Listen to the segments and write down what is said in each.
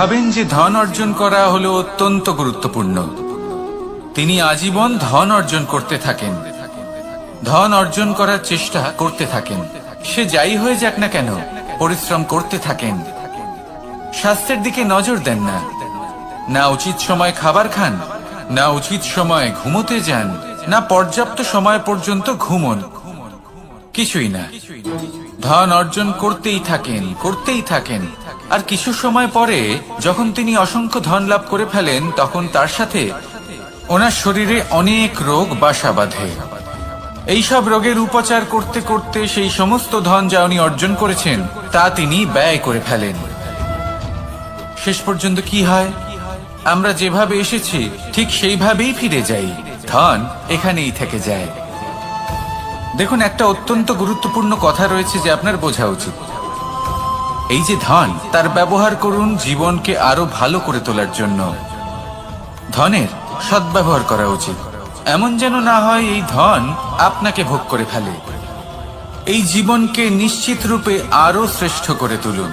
ভাবেন যে ধন অর্জন করা হলো অত্যন্ত গুরুত্বপূর্ণ, তিনি আজীবন ধন অর্জন করতে থাকেন, ধন অর্জন করার চেষ্টা করতে থাকেন। সে যাই হয়ে যাক না কেন, পরিশ্রম করতে থাকেন, স্বাস্থ্যের দিকে নজর দেন না, না উচিত সময় খাবার খান, না উচিত সময় ঘুমোতে যান, না পর্যাপ্ত সময় পর্যন্ত ঘুমন, কিছুই না। ধন অর্জন করতেই থাকেন, করতেই থাকেন। আর কিছু সময় পরে যখন তিনি অসংখ্য ধন লাভ করে ফেলেন, তখন তার সাথে ওনার শরীরে অনেক রোগ বাসা বাঁধে। এইসব রোগের উপচার করতে করতে সেই সমস্ত ধন যা উনি অর্জন করেছেন তা তিনি ব্যয় করে ফেলেন। শেষ পর্যন্ত কি হয়? আমরা যেভাবে এসেছি ঠিক সেইভাবেই ফিরে যাই, ধন এখানেই থেকে যায়। দেখুন, একটা অত্যন্ত গুরুত্বপূর্ণ কথা রয়েছে যে আপনার বোঝা উচিত। এই যে ধন, তার ব্যবহার করুন জীবনকে আরো ভালো করে তোলার জন্য। ধনের সদ্ব্যবহার করা উচিত, এমন যেন না হয় এই ধন আপনাকে ভোগ করে ফেলে। এই জীবনকে নিশ্চিত রূপে আরো শ্রেষ্ঠ করে তুলুন,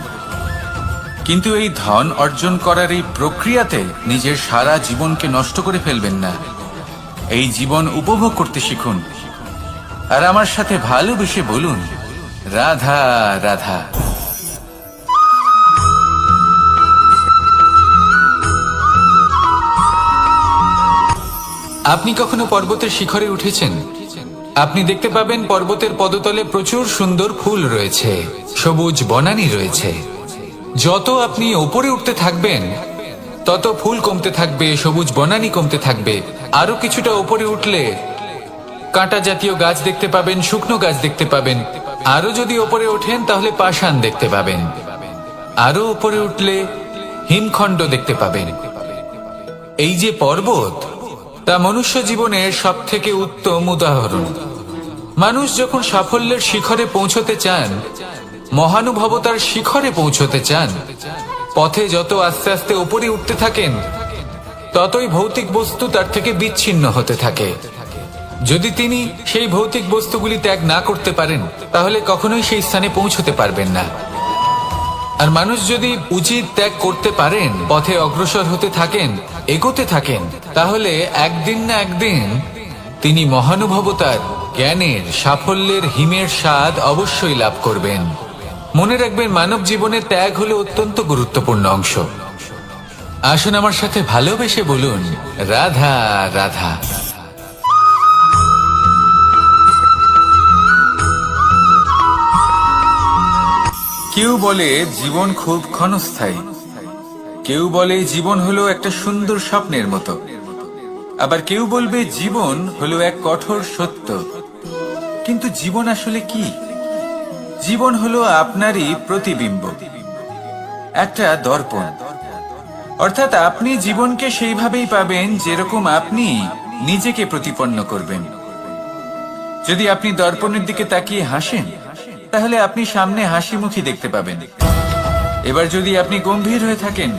কিন্তু এই ধন অর্জন করার এই প্রক্রিয়াতে নিজের সারা জীবনকে নষ্ট করে ফেলবেন না। এই জীবন উপভোগ করতে শিখুন, আর আমার সাথে ভালোবেসে বলুন, রাধা রাধা। আপনি কখনো পর্বতের শিখরে উঠেছেন? আপনি দেখতে পাবেন পর্বতের পদতলে প্রচুর সুন্দর ফুল রয়েছে, সবুজ বনানী রয়েছে। যত আপনি উপরে উঠতে থাকবেন তত ফুল কমতে থাকবে, সবুজ বনানী কমতে থাকবে। আরো কিছুটা উপরে উঠলে কাঁটা জাতীয় গাছ দেখতে পাবেন, শুকনো গাছ দেখতে পাবেন। আরো যদি উপরে ওঠেন তাহলে পাষাণ দেখতে পাবেন। আরো উপরে উঠলে হিমখণ্ড দেখতে পাবেন। এই যে পর্বত, তা মনুষ্য জীবনের সব থেকে উত্তম উদাহরণ। মানুষ যখন সাফল্যের শিখরে পৌঁছতে চান, মহানুভবতার শিখরে পৌঁছতে চান, পথে যত আস্তে আস্তে উপরে উঠতে থাকেন ততই ভৌতিক বস্তু তার থেকে বিচ্ছিন্ন হতে থাকে। যদি তিনি সেই ভৌতিক বস্তুগুলি ত্যাগ না করতে পারেন তাহলে কখনোই সেই স্থানে পৌঁছতে পারবেন না। আর মানুষ যদি উচিত ত্যাগ করতে পারেন, পথে অগ্রসর হতে থাকেন, এগোতে থাকেন, তাহলে একদিন না একদিন তিনি মহানুভবতার, জ্ঞানের, সাফল্যের হিমের স্বাদ অবশ্যই লাভ করবেন। মনে রাখবেন, মানব জীবনে ত্যাগ হলো অত্যন্ত গুরুত্বপূর্ণ অংশ। আসুন আমার সাথে ভালোবেসে বলুন, রাধা রাধা। কেউ বলে জীবন খুব ক্ষণস্থায়ী, কেউ বলে জীবন হলো একটা সুন্দর স্বপ্নের মতো, আবার কেউ বলবে জীবন হলো এক কঠোর সত্য। কিন্তু জীবন আসলে কি? জীবন হলো আপনারই প্রতিবিম্ব, একটা দর্পণ। অর্থাৎ আপনি জীবনকে সেইভাবেই পাবেন যেরকম আপনি নিজেকে প্রতিপন্ন করবেন। যদি আপনি দর্পণের দিকে তাকিয়ে হাসেন, তাহলে আপনি সামনে হাসি মুখী দেখতে পাবেন। এবার যদি আপনি গম্ভীর হয়ে থাকেন,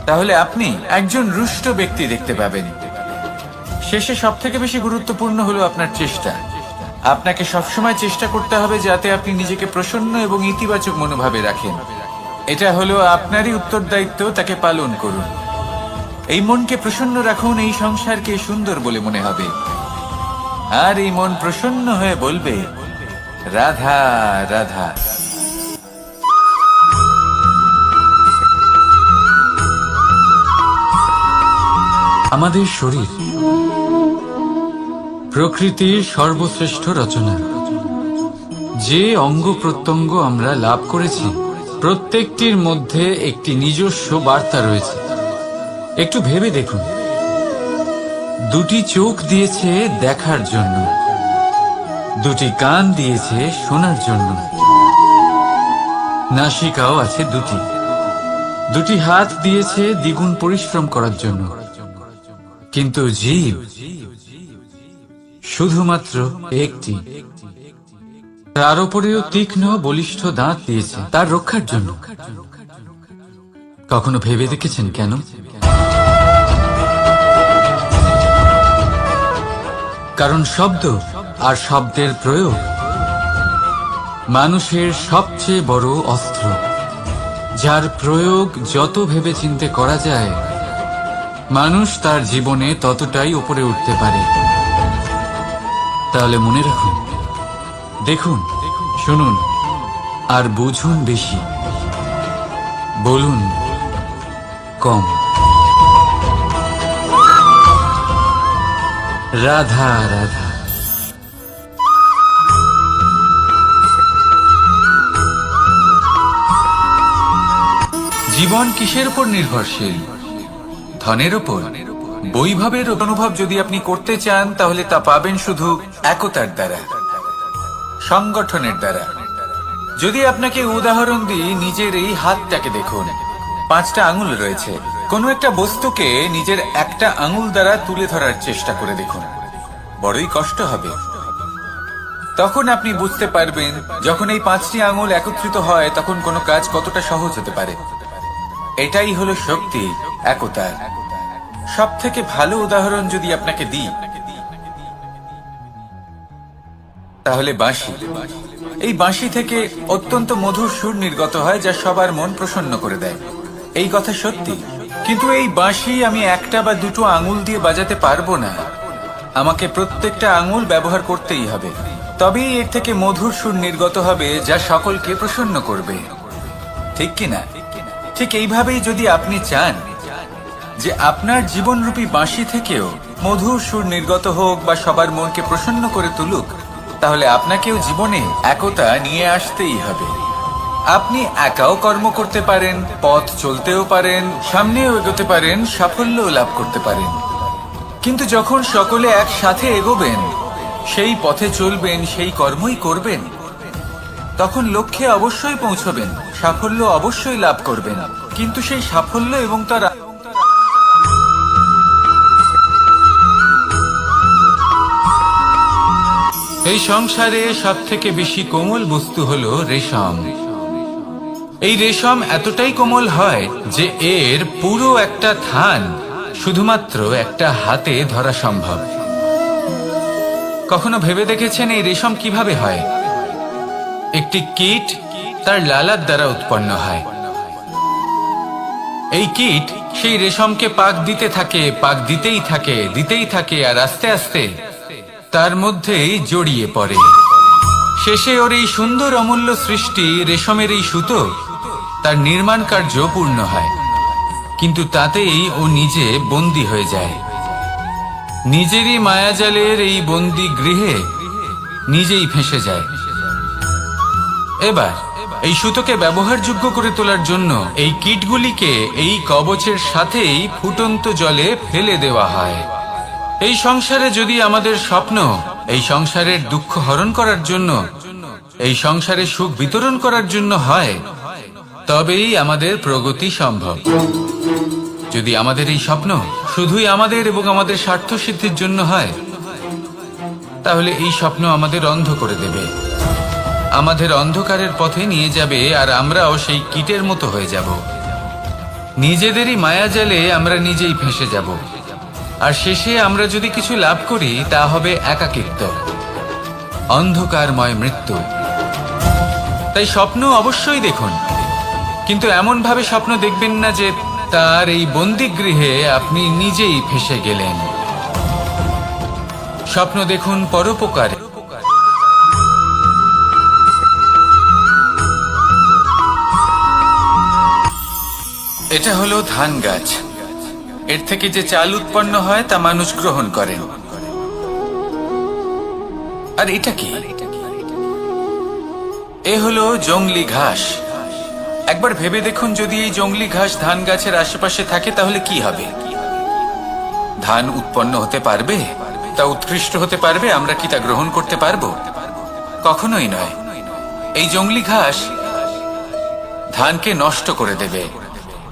তাহলে আপনি একজন রুষ্ট ব্যক্তি দেখতে পাবেন। শেষে সবথেকে বেশি গুরুত্বপূর্ণ হলো আপনার চেষ্টা। আপনাকে সবসময় চেষ্টা করতে হবে যাতে আপনি নিজেকে প্রসন্ন এবং ইতিবাচক মনোভাবে রাখেন। এটা হলো আপনারই উত্তরদায়িত্ব, তাকে পালন করুন। এই মনকে প্রসন্ন রাখুন, এই সংসারকে সুন্দর বলে মনে হবে। আর এই মন প্রসন্ন হয়ে বলবে, রাধা রাধা। আমাদের শরীর প্রকৃতির সর্বশ্রেষ্ঠ রচনা। যে অঙ্গ প্রত্যঙ্গ আমরা লাভ করেছি, প্রত্যেকটির মধ্যে একটি নিজস্ব বার্তা রয়েছে। একটু ভেবে দেখুন, দুটি চোখ দিয়েছে দেখার জন্য, দুটি কান দিয়েছে শোনার জন্য, নাসিকাও আছে দুটি, দুটি হাত দিয়েছে দ্বিগুণ পরিশ্রম করার জন্য। কিন্তু জীব শুধুমাত্র একটি। তার উপরেও তীক্ষ্ণ বলিষ্ঠ দাঁত দিয়েছে তার রক্ষার জন্য। কখনো ভেবে দেখেছেন কেন? কারণ শব্দ আর শব্দের প্রয়োগ মানুষের সবচেয়ে বড় অস্ত্র। যার প্রয়োগ যত ভেবেচিন্তে করা যায়, মানুষ তার জীবনে ততটাই উপরে উঠতে পারে। তাহলে মনে রাখুন, দেখুন, শুনুন আর বুঝুন বেশি, বলুন কম। রাধা রাধা। জীবন কিসের উপর নির্ভরশীল? ধনের উপর। বৈভবের অনুভব যদি আপনি করতে চান, তাহলে তা পাবেন শুধু একতার দ্বারা, সংগঠনের দ্বারা। যদি আপনাকে উদাহরণ দিই, নিজের এই হাতটাকে দেখুন, 5টা আঙুল রয়েছে। কোনো একটা বস্তুকে নিজের একটা আঙুল দ্বারা তুলে ধরার চেষ্টা করে দেখুন, বড়ই কষ্ট হবে। তখন আপনি বুঝতে পারবেন, যখন এই 5টি আঙুল একত্রিত হয়, তখন কোনো কাজ কতটা সহজ হতে পারে। এটাই হলো শক্তি, একতার। সব থেকে ভালো উদাহরণ যদি আপনাকে দিই, তাহলে বাঁশি। এই বাঁশি থেকে অত্যন্ত মধুর সুর নির্গত হয়, যা সবার মন প্রসন্ন করে দেয়। এই কথা সত্যি। কিন্তু এই বাঁশি আমি একটা বা দুটো আঙুল দিয়ে বাজাতে পারবো না। আমাকে প্রত্যেকটা আঙুল ব্যবহার করতেই হবে, তবেই এর থেকে মধুর সুর নির্গত হবে, যা সকলকে প্রসন্ন করবে। ঠিক কিনা? ঠিক এইভাবেই যদি আপনি চান যে আপনার জীবনরূপী বাঁশি থেকেও মধুর সুর নির্গত হোক বা সবার মনকে প্রসন্ন করে তুলুক, তাহলে আপনাকেও জীবনে একতা নিয়ে আসতেই হবে। আপনি একাও কর্ম করতে পারেন, পথ চলতেও পারেন, সামনেও এগোতে পারেন, সাফল্যও লাভ করতে পারেন। কিন্তু যখন সকলে একসাথে এগোবেন, সেই পথে চলবেন, সেই কর্মই করবেন, তখন লক্ষ্যে অবশ্যই পৌঁছবেন, সাফল্য অবশ্যই লাভ করবেন। কিন্তু সেই সাফল্য এবং তার এই সংসারে সব থেকে বেশি কোমল বস্তু হলো রেশম। এই রেশম এতটাই কোমল হয় যে এর পুরো একটা থান শুধুমাত্র একটা হাতে ধরা সম্ভব। কখনো ভেবে দেখেছেন এই রেশম কিভাবে হয়? একটি কীট তার লালার দ্বারা উৎপন্ন হয়। এই কীট সেই রেশমকে পাক দিতে থাকে, পাক দিতেই থাকে, দিতেই থাকে, আর আস্তে আস্তে তার মধ্যেই জড়িয়ে পড়ে। শেষে ওর এই সুন্দর অমূল্য সৃষ্টি রেশমের এই সুতো, তার নির্মাণ কার্য পূর্ণ হয়। কিন্তু তাতেই ও নিজে বন্দী হয়ে যায়। নিজেরই মায়াজালের এই বন্দী গৃহে নিজেই ফেঁসে যায়। এবার এই সুতোকে ব্যবহারযোগ্য করে তোলার জন্য এই কীটগুলিকে এই কবচের সাথেই ফুটন্ত জলে ফেলে দেওয়া হয়। এই সংসারে যদি আমাদের স্বপ্ন এই সংসারের দুঃখ হরণ করার জন্য, এই সংসারে সুখ বিতরণ করার জন্য হয়, তবেই আমাদের প্রগতি সম্ভব। যদি আমাদের এই স্বপ্ন শুধুই আমাদের এবং আমাদের স্বার্থ সিদ্ধির জন্য হয়, তাহলে এই স্বপ্ন আমাদের অন্ধ করে দেবে, আমাদের অন্ধকারের পথে নিয়ে যাবে, আর আমরাও সেই কীটের মতো হয়ে যাব। নিজেদেরই মায়াজালে আমরা নিজেই ফেঁসে যাব, আর শেষে আমরা যদি কিছু লাভ করি, তা হবে একাকিত্ব, অন্ধকারময় মৃত্যু। তাই স্বপ্ন অবশ্যই দেখুন, কিন্তু এমন ভাবে স্বপ্ন দেখবেন না যে তার এই বন্দিগৃহে আপনি নিজেই ফেঁসে গেলেন। স্বপ্ন দেখুন পরোপকারে। এটা হলো ধান গাছ। এর থেকে যে চাল উৎপন্ন হয় তা মানুষ গ্রহণ করেন। আর এটা কি? এ হলো জংলি ঘাস। একবার ভেবে দেখুন, যদি এই জংলি ঘাস ধান গাছের আশেপাশে থাকে, তাহলে কি হবে? ধান উৎপন্ন হতে পারবে? তা উৎকৃষ্ট হতে পারবে? আমরা কি তা গ্রহণ করতে পারবো? কখনোই নয়। এই জংলি ঘাস ধানকে নষ্ট করে দেবে,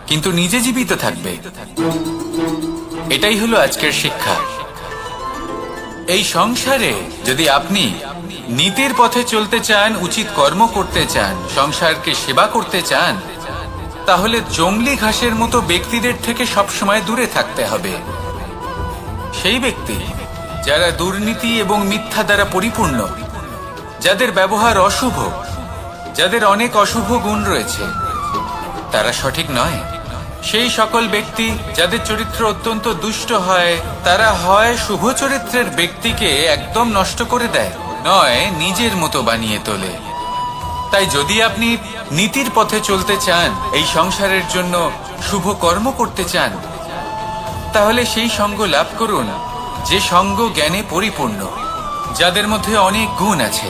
কিন্তু নিজে জীবিত থাকবে। এটাই হলো আজকের শিক্ষা। এই সংসারে যদি আপনি নীতির পথে চলতে চান, উচিত কর্ম করতে চান, সংসারকে সেবা করতে চান, তাহলে জংলি ঘাসের মতো ব্যক্তিদের থেকে সবসময় দূরে থাকতে হবে। সেই ব্যক্তি যারা দুর্নীতি এবং মিথ্যা দ্বারা পরিপূর্ণ, যাদের ব্যবহার অশুভ, যাদের অনেক অশুভ গুণ রয়েছে, তারা সঠিক নয়। সেই সকল ব্যক্তি যাদের চরিত্র অত্যন্ত দুষ্ট হয়, তারা হয় শুভ চরিত্রের ব্যক্তিকে একদম নষ্ট করে দেয়, নয় নিজের মতো বানিয়ে তোলে। তাই যদি আপনি নীতির পথে চলতে চান, এই সংসারের জন্য শুভ কর্ম করতে চান, তাহলে সেই সঙ্গ লাভ করুন যে সঙ্গ জ্ঞানে পরিপূর্ণ, যাদের মধ্যে অনেক গুণ আছে,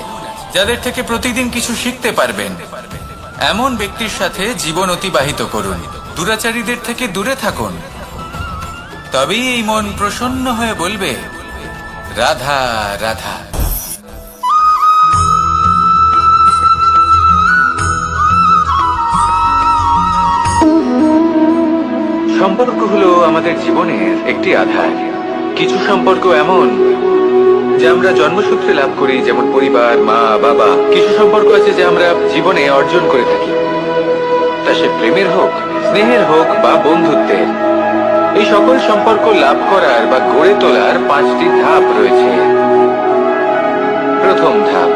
যাদের থেকে প্রতিদিন কিছু শিখতে পারবেন। এমন ব্যক্তির সাথে জীবন অতিবাহিত করুন, দুরাচারীদের থেকে দূরে থাকুন। তবেই এই মন প্রসন্ন হয়ে বলবে, রাধা রাধা। সম্পর্ক হলো আমাদের জীবনের একটি আধার। কিছু সম্পর্ক এমন যা আমরা জন্মসূত্রে লাভ করি, যেমন পরিবার, মা বাবা। কিছু সম্পর্ক আছে যা আমরা জীবনে অর্জন করে থাকি, তা সে প্রেমের হোক, স্নেহের হোক বা বন্ধুত্বের। এই সকল সম্পর্ক লাভ করার বা গড়ে তোলার 5টি ধাপ রয়েছে। প্রথম ধাপ,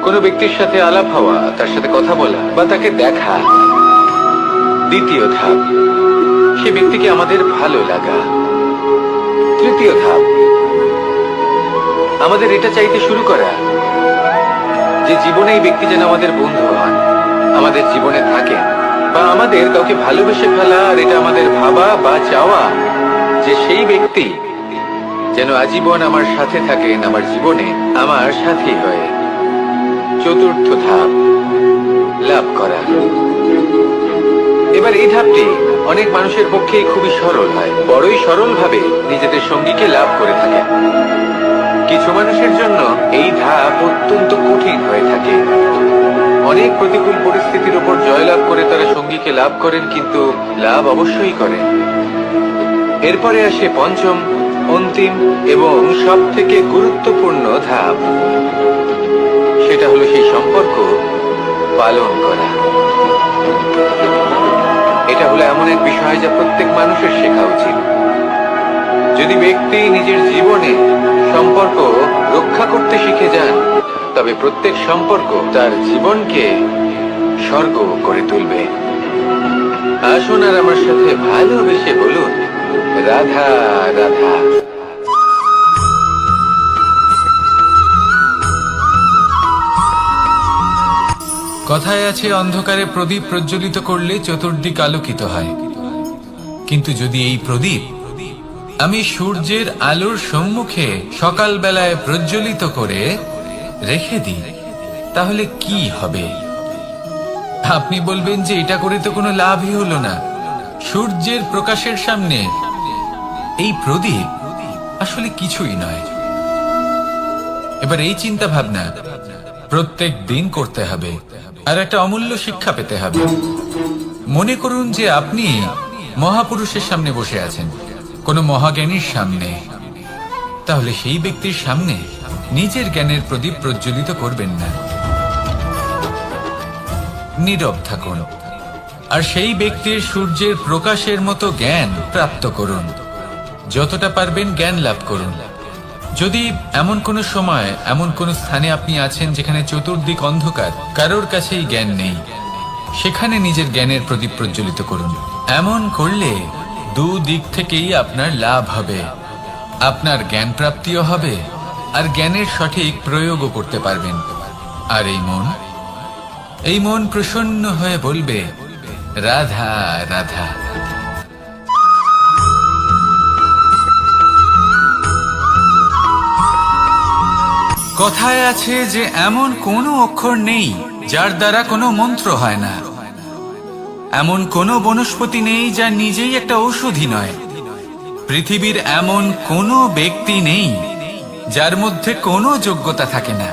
কোনো ব্যক্তির সাথে আলাপ হওয়া, তার সাথে কথা বলা বা তাকে দেখা। দ্বিতীয় ধাপ, সে ব্যক্তিকে আমাদের ভালো লাগা। তৃতীয় ধাপ, আমাদের এটা চাইতে শুরু করা যে জীবনে এই ব্যক্তি যেন আমাদের বন্ধু হন, আমাদের জীবনে থাকেন, বা আমাদের কাউকে ভালোবেসে ফেলা। আর এটা আমাদের ভাবা বা চাওয়া যে সেই ব্যক্তি যেন আজীবন আমার সাথে থাকেন, আমার জীবনে আমার সাথী হয়ে। চতুর্থ ধাপ, লাভ করা। এবার এই ধাপটি অনেক মানুষের পক্ষেই খুবই সরল হয়, বড়ই সরলভাবে নিজেদের সঙ্গীকে লাভ করে থাকে। কিছু মানুষের জন্য এই ধাপ অত্যন্ত কঠিন হয়ে থাকে। অনেক প্রতিকূল পরিস্থিতির উপর জয়লাভ করে তারা সঙ্গীকে লাভ করেন, কিন্তু লাভ অবশ্যই করেন। এরপরে আসে পঞ্চম, অন্তিম এবং সব থেকে গুরুত্বপূর্ণ ধাপ। সেটা হলো সেই সম্পর্ক পালন করা। এটা হলো এমন এক বিষয় যা প্রত্যেক মানুষের শেখা উচিত। যদি ব্যক্তি নিজের জীবনে সম্পর্ক রক্ষা করতে শিখে যান, তবে প্রত্যেক সম্পর্ক তার জীবনকে স্বর্গ করে তুলবে। আসুন আর আমার সাথে ভালোবেসে বলুন, রাধা রাধা। কথায় আছে, অন্ধকারে প্রদীপ প্রজ্বলিত করলে চতুর্দিক আলোকিত হয়। কিন্তু যদি এই প্রদীপ আমি সূর্যের আলোর সম্মুখে সকালবেলায় প্রজ্বলিত করে রেখে দিই, তাহলে কি হবে? আপনি বলবেন যে এটা করে তো কোনো লাভই হলো না। সূর্যের প্রকাশের সামনে এই প্রদীপ আসলে কিছুই নয়। এবার এই চিন্তা ভাবনা প্রত্যেক দিন করতে হবে, আর একটা অমূল্য শিক্ষা পেতে হবে। মনে করুন যে আপনি মহাপুরুষের সামনে বসে আছেন, কোনো মহাজ্ঞানীর সামনে। তাহলে সেই ব্যক্তির সামনে নিজের জ্ঞানের প্রদীপ প্রজ্বলিত করবেন না, নীরব থাকুন, আর সেই ব্যক্তির সূর্যের প্রকাশের মতো জ্ঞান প্রাপ্ত করুন। যতটা পারবেন জ্ঞান লাভ করুন। যদি এমন কোনো সময়, এমন কোনো স্থানে আপনি আছেন যেখানে চতুর্দিক অন্ধকার, কারোর কাছেই জ্ঞান নেই, সেখানে নিজের জ্ঞানের প্রদীপ প্রজ্বলিত করুন। এমন করলে দুদিক থেকেই আপনার লাভ হবে। আপনার জ্ঞান প্রাপ্তিও হবে, আর জ্ঞানের সঠিক প্রয়োগও করতে পারবেন। আর এই মন প্রসন্ন হয়ে বলবে, রাধা রাধা। কথায় আছে যে এমন কোনো অক্ষর নেই যার দ্বারা কোনো মন্ত্র হয় না। এমন কোনো বনস্পতি নেই যা নিজেই একটা ঔষধি নয়। পৃথিবীর এমন কোনো ব্যক্তি নেই যার মধ্যে কোনো যোগ্যতা থাকে না।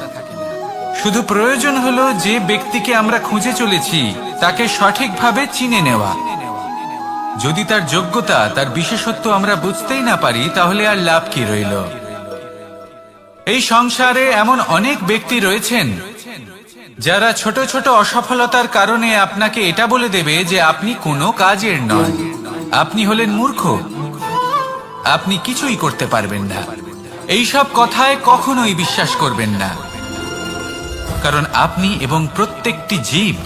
শুধু প্রয়োজন হলো যে ব্যক্তিকে আমরা খুঁজে চলেছি তাকে সঠিকভাবে চিনে নেওয়া। যদি তার যোগ্যতা, তার বিশেষত্ব আমরা বুঝতেই না পারি, তাহলে আর লাভ কি রইল? এই সংসারে এমন অনেক ব্যক্তি রয়েছেন যারা ছোট ছোট অসফলতার কারণে আপনাকে এটা বলে দেবে যে আপনি কোনো কাজের নন, আপনি হলেন মূর্খ, আপনি কিছুই করতে পারবেন না। এইসব কথায় কখনোই বিশ্বাস করবেন না, কারণ আপনি এবং প্রত্যেকটি জীব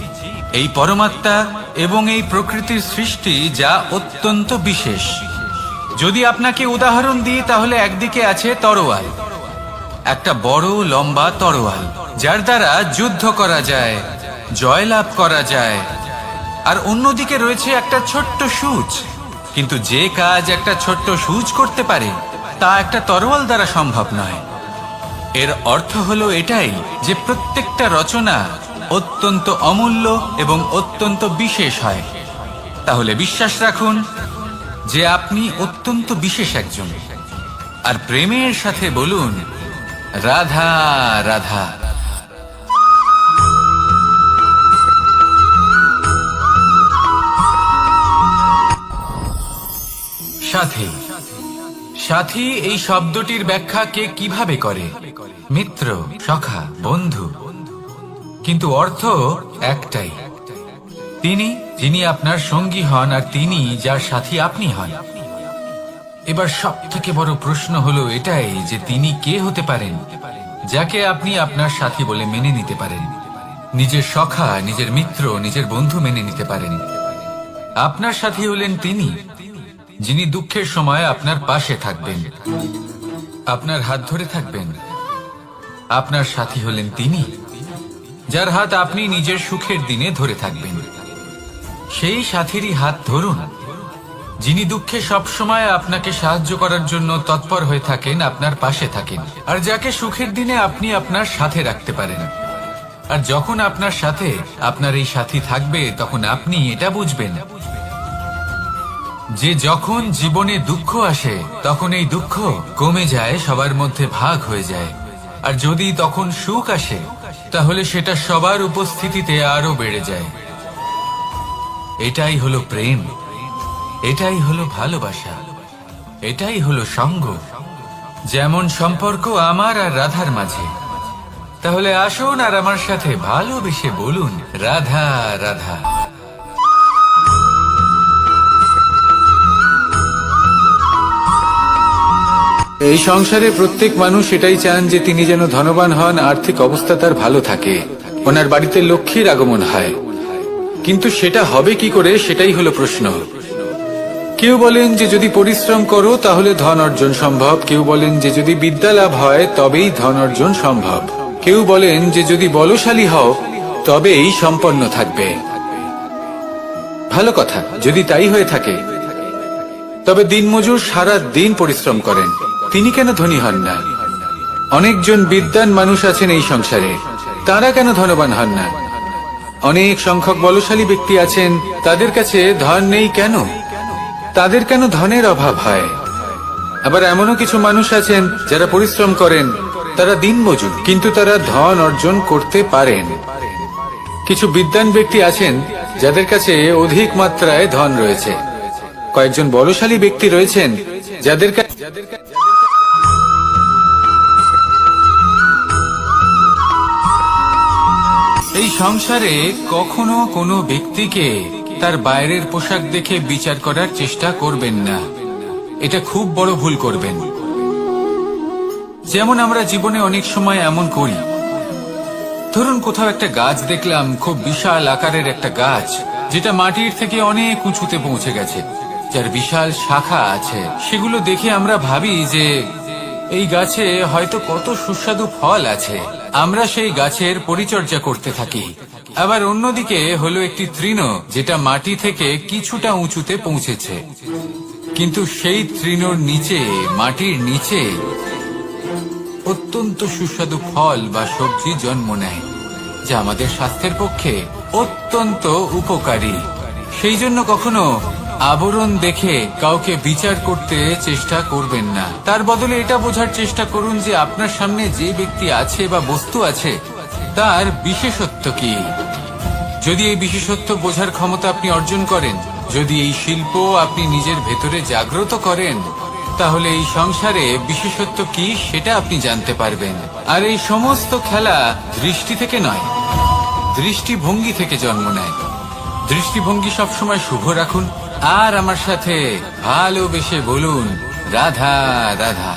এই পরমাত্মা এবং এই প্রকৃতির সৃষ্টি যা অত্যন্ত বিশেষ। যদি আপনাকে উদাহরণ দিই তাহলে একদিকে আছে তরোয়াল, একটা বড় লম্বা তরোয়াল যার দ্বারা যুদ্ধ করা যায়, জয়লাভ করা যায়। আর অন্যদিকে রয়েছে একটা ছোট্ট সূঁচ, কিন্তু যে কাজ একটা ছোট্ট সূঁচ করতে পারে তা একটা তরোয়াল দ্বারা সম্ভব নয়। এর অর্থ হলো এটাই যে প্রত্যেকটা রচনা অত্যন্ত অমূল্য এবং অত্যন্ত বিশেষ হয়। তাহলে বিশ্বাস রাখুন যে আপনি অত্যন্ত বিশেষ একজন, আর প্রেমের সাথে বলুন রাধা রাধা। সাথী, সাথী এই শব্দটির ব্যাখ্যা কে কিভাবে করে? মিত্র, সখা, বন্ধু। কিন্তু অর্থ একটাই, তিনি যিনি আপনার সঙ্গী হন আর তিনি যার সাথী আপনি হন। এবার সব থেকে বড় প্রশ্ন হলো এটাই যে তিনি কে হতে পারেন যাকে আপনি আপনার সাথী বলে মেনে নিতে পারেন, নিজের সখা, নিজের মিত্র, নিজের বন্ধু মেনে নিতে পারেন। আপনার সাথী হলেন তিনি যিনি দুঃখের সময় আপনার পাশে থাকবেন, আপনার হাত ধরে থাকবেন। আপনার সাথী হলেন তিনি যার হাত আপনি নিজের সুখের দিনে ধরে থাকবেন। সেই সাথীরই হাত ধরুন যিনি দুঃখে সবসময় আপনাকে সাহায্য করার জন্য তৎপর হয়ে থাকেন, আপনার পাশে থাকেন, আর যাকে সুখের দিনে আপনি আপনার সাথে রাখতে পারেন। আর যখন আপনার সাথে আপনার এই সাথী থাকবে তখন আপনি এটা বুঝবেন যে যখন জীবনে দুঃখ আসে তখন এই দুঃখ কমে যায়, সবার মধ্যে ভাগ হয়ে যায়। আর যদি তখন সুখ আসে তাহলে সেটা সবার উপস্থিতিতে আরো বেড়ে যায়। এটাই হলো প্রেম, এটাই হলো ভালোবাসা, এটাই হলো সঙ্গ। যেমন সম্পর্ক আমার আর রাধার মাঝে। তাহলে আসুন আর আমার সাথে ভালোবেসে বলুন রাধা রাধা। এই সংসারে প্রত্যেক মানুষ এটাই চান যে তিনি যেন ধনবান হন, আর্থিক অবস্থা তার ভালো থাকে, ওনার বাড়িতে লক্ষ্মীর আগমন হয়। কিন্তু সেটা হবে কি করে, সেটাই হলো প্রশ্ন। কেউ বলেন যে যদি পরিশ্রম করো তাহলে ধন অর্জন সম্ভব, কেউ বলেন যে যদি বিদ্যা লাভ হয় তবেই ধন অর্জন সম্ভব, কেউ বলেন যে যদি বলশালী হও তবেই সম্পন্ন থাকবে। ভালো কথা, যদি তাই হয়ে থাকে তবে দিনমজুর সারা দিন পরিশ্রম করেন, তিনি কেন ধনী হন না? অনেকজন বিদ্বান মানুষ আছেন এই সংসারে, তারা কেন ধনবান হন না? অনেক সংখ্যক বলশালী ব্যক্তি আছেন, তাদের কাছে ধন নেই কেন? তাদের কেন ধনের অভাব হয়? আবার এমনও কিছু মানুষ আছেন যারা পরিশ্রম করেন, তারা দিনমজুর, কিন্তু তারা ধন অর্জন করতে পারেন। কিছু বিদ্বান ব্যক্তি আছেন যাদের কাছে অধিক মাত্রায় ধন রয়েছে, কয়েকজন বলশালী ব্যক্তি রয়েছেন যাদের এই সংসারে কখনো কোনো ব্যক্তিকে তার বাইরের পোশাক দেখে বিচার করার চেষ্টা করবেন না, এটা খুব বড় ভুল করবেন। যেমন আমরা জীবনে অনেক সময় এমন করি, ধরুন কোথাও একটা গাছ দেখলাম, খুব বিশাল আকারের একটা গাছ যেটা মাটির থেকে অনেক উঁচুতে পৌঁছে গেছে, যার বিশাল শাখা আছে। সেগুলো দেখে আমরা ভাবি যে এই গাছে হয়তো কত সুস্বাদু ফল আছে, আমরা সেই গাছের পরিচর্যা করতে থাকি। আবার অন্যদিকে হলো একটি তৃণ যেটা মাটি থেকে কিছুটা উঁচুতে পৌঁছেছে, কিন্তু সেই তৃণর নিচে, মাটির নিচে অত্যন্ত সুস্বাদু ফল বা সবজি জন্ম নেয়, যা আমাদের স্বাস্থ্যের পক্ষে অত্যন্ত উপকারী। সেই জন্য কখনো আবরণ দেখে কাউকে বিচার করতে চেষ্টা করবেন না, তার বদলে এটা বোঝার চেষ্টা করুন যে আপনার সামনে যে ব্যক্তি আছে বা বস্তু আছে তার বিশেষত্ব কি। যদি এই বিশেষত্ব বোঝার ক্ষমতা আপনি অর্জন করেন, যদি এই শিল্প আপনি নিজের ভেতরে জাগ্রত করেন, তাহলে এই সংসারে বিশেষত্ব কি সেটা আপনি জানতে পারবেন। আর এই সমস্ত খেলা দৃষ্টি থেকে নয়, দৃষ্টিভঙ্গি থেকে জন্ম নেয়। দৃষ্টিভঙ্গি সবসময় শুভ রাখুন আর আমার সাথে ভালোবেসে বলুন রাধা রাধা।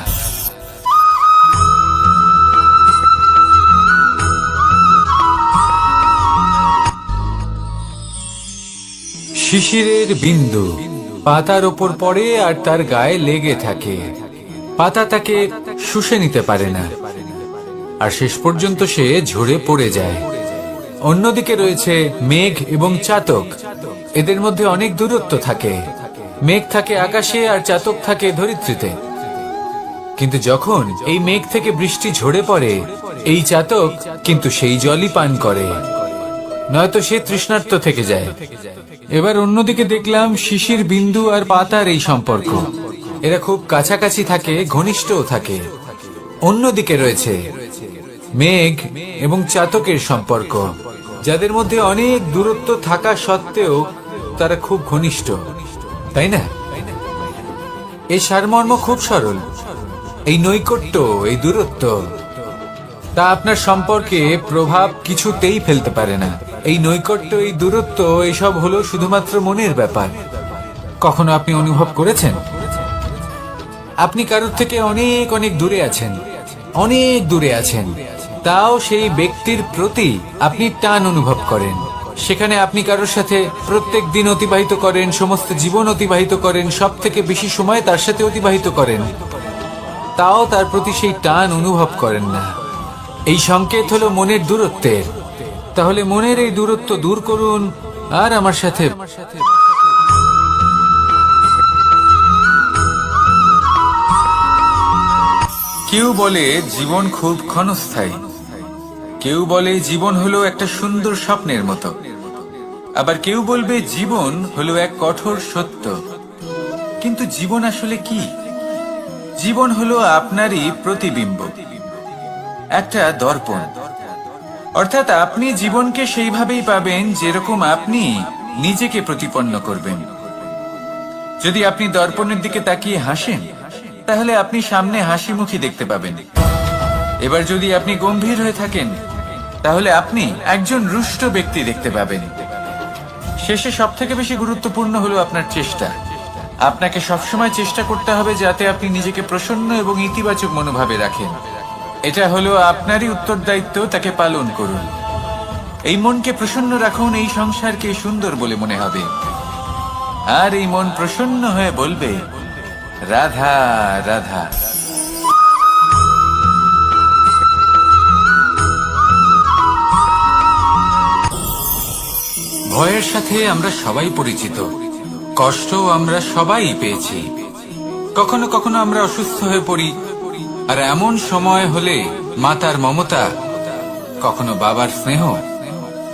শিশিরের বিন্দু পাতার ওপর পড়ে আর তার গায়ে লেগে থাকে। পাতা তাকে শুষে নিতে পারে না, আর শেষ পর্যন্ত সে ঝরে পড়ে যায়। অন্যদিকে রয়েছে মেঘ এবং চাতক। এদের মধ্যে অনেক দূরত্ব থাকে। মেঘ থাকে আকাশে আর চাতক থাকে ধরিত্রীতে। কিন্তু যখন এই মেঘ থেকে বৃষ্টি ঝরে পড়ে, এই চাতক কিন্তু সেই জলই পান করে, নয়তো সে তৃষ্ণার্ত থেকে যায়। এবার অন্যদিকে দেখলাম শিশির বিন্দু আর পাতার এই সম্পর্ক। এরা খুব কাছাকাছি থাকে, ঘনিষ্ঠও থাকে। অন্যদিকে রয়েছে মেঘ এবং চাতকের সম্পর্ক, যাদের মধ্যে অনেক দূরত্ব থাকা সত্ত্বেও তারা খুব ঘনিষ্ঠ, তাই না? এই সারমর্ম খুব সরল। এই নৈকট্য, এই দূরত্ব, তা আপনার সম্পর্কে প্রভাব কিছুতেই ফেলতে পারে না। এই নৈকট্য, এই দূরত্ব, এসব হলো শুধুমাত্র মনের ব্যাপার। কখনো আপনি অনুভব করেছেন আপনি কারোর থেকে অনেক অনেক দূরে আছেন, অনেক দূরে আছেন, তাও সেই ব্যক্তির প্রতি আপনি টান অনুভব করেন। সেখানে আপনি কারোর সাথে প্রত্যেক দিন অতিবাহিত করেন, সমস্ত জীবন অতিবাহিত করেন, সব থেকে বেশি সময় তার সাথে অতিবাহিত করেন, তাও তার প্রতি সেই টান অনুভব করেন না। এই সংকেত হলো মনের দূরত্বের। তাহলে মনের এই দূরত্ব দূর করুন আর আমার সাথে। কেউ বলে জীবন খুব ক্ষণস্থায়ী, কেউ বলে জীবন হলো একটা সুন্দর স্বপ্নের মতো, আবার কেউ বলবে জীবন হলো এক কঠোর সত্য। কিন্তু জীবন আসলে কি? জীবন হলো আপনারই প্রতিবিম্ব, একটা দর্পণ। অর্থাৎ আপনি জীবনকে সেইভাবেই পাবেন যেরকম আপনি নিজেকে প্রতিপন্ন করবেন। যদি আপনি দর্পণের দিকে তাকিয়ে হাসেন, তাহলে আপনি সামনে হাসি মুখী দেখতে পাবেন। এবার যদি আপনি গম্ভীর হয়ে থাকেন, তাহলে আপনি একজন রুষ্ট ব্যক্তি দেখতে পাবেন। শেষে সবথেকে বেশি গুরুত্বপূর্ণ হলো আপনার চেষ্টা। আপনাকে সবসময় চেষ্টা করতে হবে যাতে আপনি নিজেকে প্রসন্ন এবং ইতিবাচক মনোভাবে রাখেন। এটা হলো আপনারই উত্তরদায়িত্ব, তাকে পালন করুন। এই মনকে প্রসন্ন রাখুন, এই সংসারকে সুন্দর বলে মনে হবে। আর এই মন প্রসন্ন হয়ে বলবে, রাধা রাধা। ভয়ের সাথে আমরা সবাই পরিচিত, কষ্ট আমরা সবাই পেয়েছি। কখনো কখনো আমরা অসুস্থ হয়ে পড়ি, আর এমন সময় হলে মাতার মমতা, কখনো বাবার স্নেহ,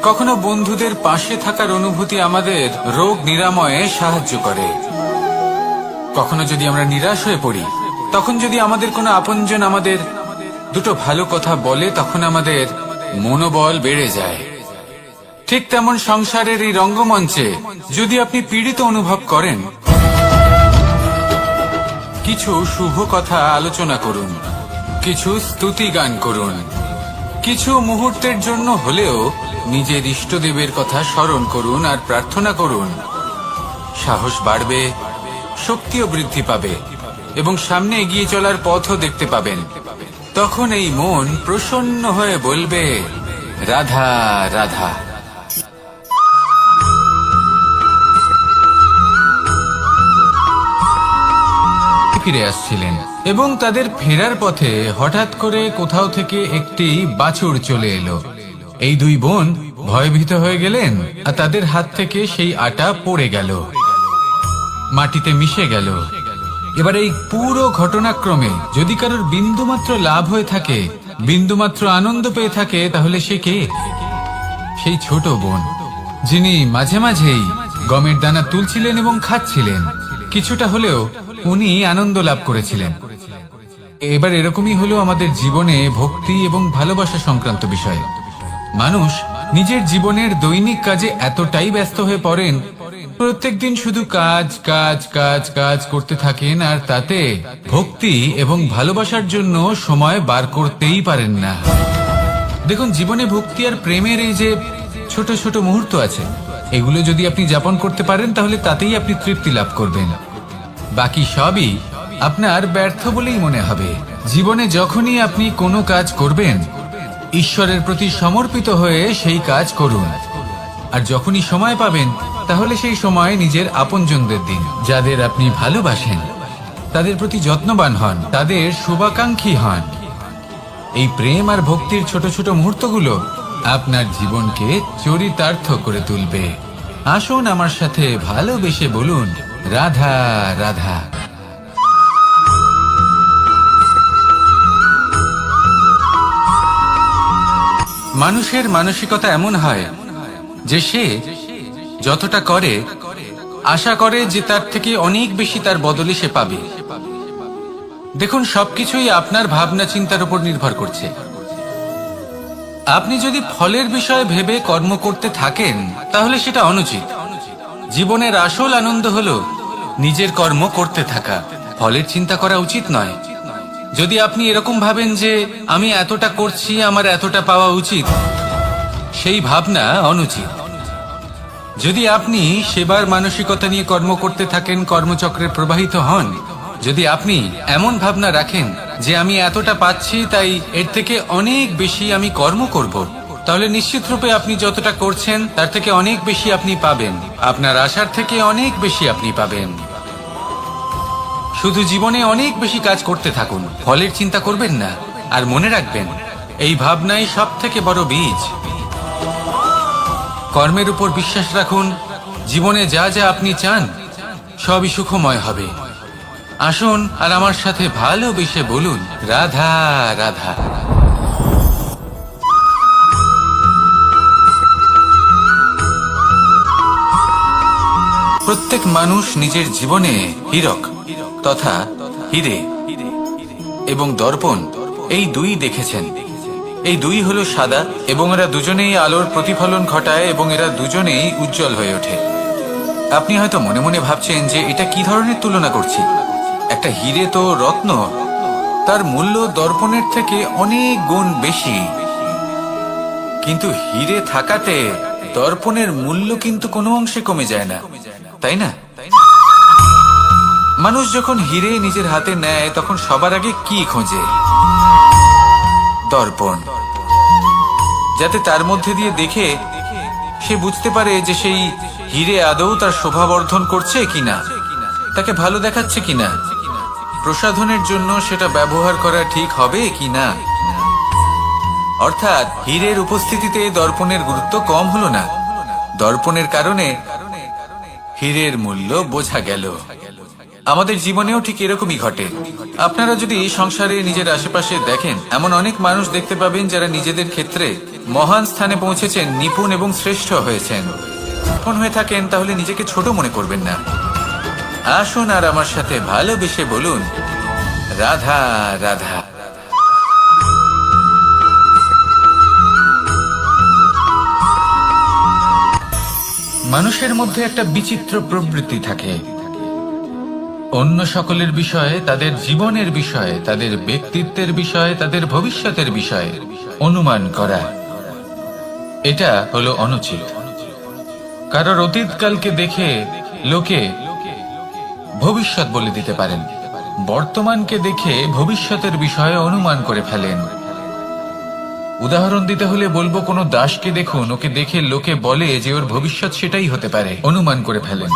কখনো বন্ধুদের পাশে থাকার অনুভূতি আমাদের রোগ নিরাময়ে সাহায্য করে। কখনো যদি আমরা নিরাশ হয়ে পড়ি, তখন যদি আমাদের কোনো আপনজন আমাদের দুটো ভালো কথা বলে, তখন আমাদের মনোবল বেড়ে যায়। ঠিক তেমন সংসারের এই রঙ্গমঞ্চে যদি আপনি পীড়িত অনুভব করেন, কিছু শুভ কথা আলোচনা করুন, কিছু স্তুতি গান করুন, কিছু মুহূর্তের জন্য হলেও নিজের ইষ্টদেবের কথা স্মরণ করুন আর প্রার্থনা করুন। সাহস বাড়বে, শক্তিও বৃদ্ধি পাবে এবং সামনে এগিয়ে চলার পথও দেখতে পাবেন। তখন এই মন প্রসন্ন হয়ে বলবে, রাধা রাধা। ফিরে আসছিলেন এবং তাদের ফেরার পথে হঠাৎ করে কোথাও থেকে একটি বাছুর চলে এলো। এই দুই বোন ভয়ভীত হয়ে গেলেন, আর তাদের হাত থেকে সেই আটা পড়ে গেল, মাটিতে মিশে গেল। এবার এই পুরো ঘটনাক্রমে যদি কারোর বিন্দুমাত্র লাভ হয়ে থাকে, বিন্দুমাত্র আনন্দ পেয়ে থাকে, তাহলে সে কে? সেই ছোট বোন, যিনি মাঝে মাঝেই গমের দানা তুলছিলেন এবং খাচ্ছিলেন। কিছুটা হলেও উনি আনন্দ লাভ করেছিলেন। এবার এরকমই হলো আমাদের জীবনে ভক্তি এবং ভালোবাসা সংক্রান্ত বিষয়। মানুষ নিজের জীবনের দৈনিক কাজে এতটাই ব্যস্ত হয়ে পড়েন, প্রত্যেক দিন শুধু কাজ কাজ কাজ কাজ করতে থাকেন, আর তাতে ভক্তি এবং ভালোবাসার জন্য সময় বার করতেই পারেন না। দেখুন, জীবনে ভক্তি আর প্রেমের এই যে ছোট ছোট মুহূর্ত আছে, এগুলো যদি আপনি যাপন করতে পারেন, তাহলে তাতেই আপনি তৃপ্তি লাভ করবেন। বাকি সবই আপনার ব্যর্থ বলেই মনে হবে। জীবনে যখনই আপনি কোনো কাজ করবেন, ঈশ্বরের প্রতি সমর্পিত হয়ে সেই কাজ করুন। আর যখনই সময় পাবেন, তাহলে সেই সময় নিজের আপনজনদের দিন, যাদের আপনি ভালোবাসেন, তাদের প্রতি যত্নবান হন, তাদের শুভাকাঙ্ক্ষী হন। এই প্রেম আর ভক্তির ছোট ছোট মুহূর্তগুলো আপনার জীবনকে চরিতার্থ করে তুলবে। আসুন আমার সাথে ভালোবেসে বলুন, রাধা রাধা। মানুষের মানসিকতা এমন হয় যে সে যতটা করে আশা করে যে তার থেকে অনেক বেশি তার বদলে সে পাবে। দেখুন, সবকিছুই আপনার ভাবনা চিন্তার উপর নির্ভর করছে। আপনি যদি ফলের বিষয়ে ভেবে কর্ম করতে থাকেন তাহলে সেটা অনুচিত। জীবনের আসল আনন্দ হলো নিজের কর্ম করতে থাকা, ফলের চিন্তা করা উচিত নয়। যদি আপনি এরকম ভাবেন যে আমি এতটা করছি, আমার এতটা পাওয়া উচিত, সেই ভাবনা অনুচিত। যদি আপনি সেবার মানসিকতা নিয়ে কর্ম করতে থাকেন, কর্মচক্রে প্রবাহিত হন, যদি আপনি এমন ভাবনা রাখেন যে আমি এতটা পাচ্ছি তাই এর থেকে অনেক বেশি আমি কর্ম করব, তাহলে নিশ্চিত রূপে আপনি যতটা করছেন তার থেকে অনেক বেশি আপনি পাবেন, আপনার আশার থেকে অনেক বেশি আপনি পাবেন। শুধু জীবনে অনেক বেশি কাজ করতে থাকুন, ফলের চিন্তা করবেন না। আর মনে রাখবেন, এই ভাবনাই সব থেকে বড় বীজ। কর্মের উপর বিশ্বাস রাখুন, জীবনে যা যা আপনি চান সবই সুখময় হবে। আসুন আর আমার সাথে ভালোবেসে বলুন, রাধা রাধা। প্রত্যেক মানুষ নিজের জীবনে হীরক তথা হীরে এবং দর্পণ এই দুই দেখেছেন। এই দুই হলো সাদা এবং এরা দুজনেই আলোর প্রতিফলন ঘটায় এবং এরা দুজনেই উজ্জ্বল হয়ে ওঠে। আপনি হয়তো মনে মনে ভাবছেন যে এটা কি ধরনের তুলনা করছি। একটা হীরে তো রত্ন, তার মূল্য দর্পণের থেকে অনেক গুণ বেশি। কিন্তু হীরে থাকাতে দর্পণের মূল্য কিন্তু কোনো অংশে কমে যায় না, তাই না? মানুষ যখন হীরে নিজের হাতে নেয় তখন সবার আগে কি খোঁজে? দর্পণ, যাতে তার মধ্যে দিয়ে দেখে সে বুঝতে পারে যে সেই হীরে আদৌ তার শোভাবর্ধন করছে কিনা, তাকে ভালো দেখাচ্ছে কিনা, প্রসাধনের জন্য সেটা ব্যবহার করা ঠিক হবে কিনা। অর্থাৎ হীরের উপস্থিতিতে দর্পণের গুরুত্ব কম হলো না, দর্পণের কারণে হীরের মূল্য বোঝা গেল। আমাদের জীবনেও ঠিক এরকমই ঘটে। আপনারা যদি সংসারে নিজের আশেপাশে দেখেন, এমন অনেক মানুষ দেখতে পাবেন যারা নিজেদের ক্ষেত্রে মহান স্থানে পৌঁছেছেন, নিপুণ এবং শ্রেষ্ঠ হয়েছেন। যখন হয়ে থাকেন তাহলে নিজেকে ছোট মনে করবেন না। আসুন আর আমার সাথে ভালোবেসে বলুন, রাধা রাধা। মানুষের মধ্যে একটা বিচিত্র প্রবৃত্তি থাকে, অন্য সকলের বিষয়ে, তাদের জীবনের বিষয়ে, তাদের ব্যক্তিত্বের বিষয়ে, তাদের ভবিষ্যতের বিষয়ে অনুমান করা। এটা হলো অনুচিত। কারোর অতীতকালকে দেখে লোকে ভবিষ্যৎ বলে দিতে পারেন, বর্তমানকে দেখে ভবিষ্যতের বিষয়ে অনুমান করে ফেলেন। উদাহরণ দিতে হলে বলবো, কোনো দাসকে দেখুন, ওকে দেখে লোকে বলে যে ওর ভবিষ্যৎ সেটাই হতে পারে, অনুমান করে ফেলেন।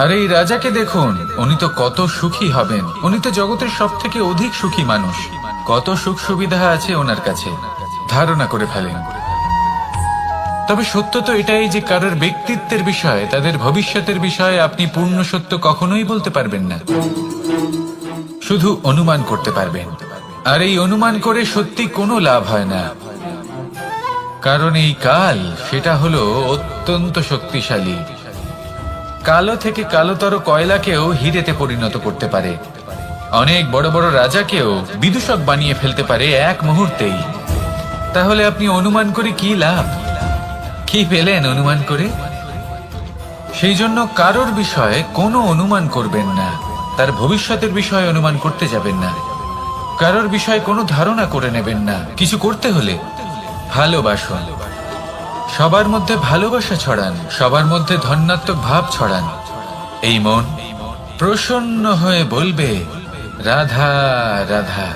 আর এই রাজাকে দেখুন, উনি তো কত সুখী হবেন, উনি তো জগতের সব থেকে অধিক সুখী মানুষ, কত সুখ সুবিধা আছে ওনার কাছে, ধারণা করে ফেলেন। তবে সত্য তো এটাই যে কারোর ব্যক্তিত্বের বিষয়ে, তাদের ভবিষ্যতের বিষয়ে আপনি পূর্ণ সত্য কখনোই বলতে পারবেন না, শুধু অনুমান করতে পারবেন। আর এই অনুমান করে সত্যি কোনো লাভ হয় না, কারণ এই কাল সেটা হলো অত্যন্ত শক্তিশালী। কালো থেকে কালোতর কয়লাকেও হীরেতে পরিণত করতে পারে, অনেক বড় বড় রাজাকেও বিদূষক বানিয়ে ফেলতে পারে এক মুহূর্তেই। তাহলে আপনি অনুমান করে কি লাভ? কি পেলেন অনুমান করে? সেই জন্য কারোর বিষয়ে কোনো অনুমান করবেন না, তার ভবিষ্যতের বিষয়ে অনুমান করতে যাবেন না, কারোর বিষয়ে কোনো ধারণা করে নেবেন না। কিছু করতে হলে ভালোবাসুন, সবার মধ্যে ভালোবাসা ছড়ান, সবার মধ্যে ধন্যাত্মক ভাব ছড়ান। এই মন প্রসন্ন হয়ে বলবে, রাধা রাধা।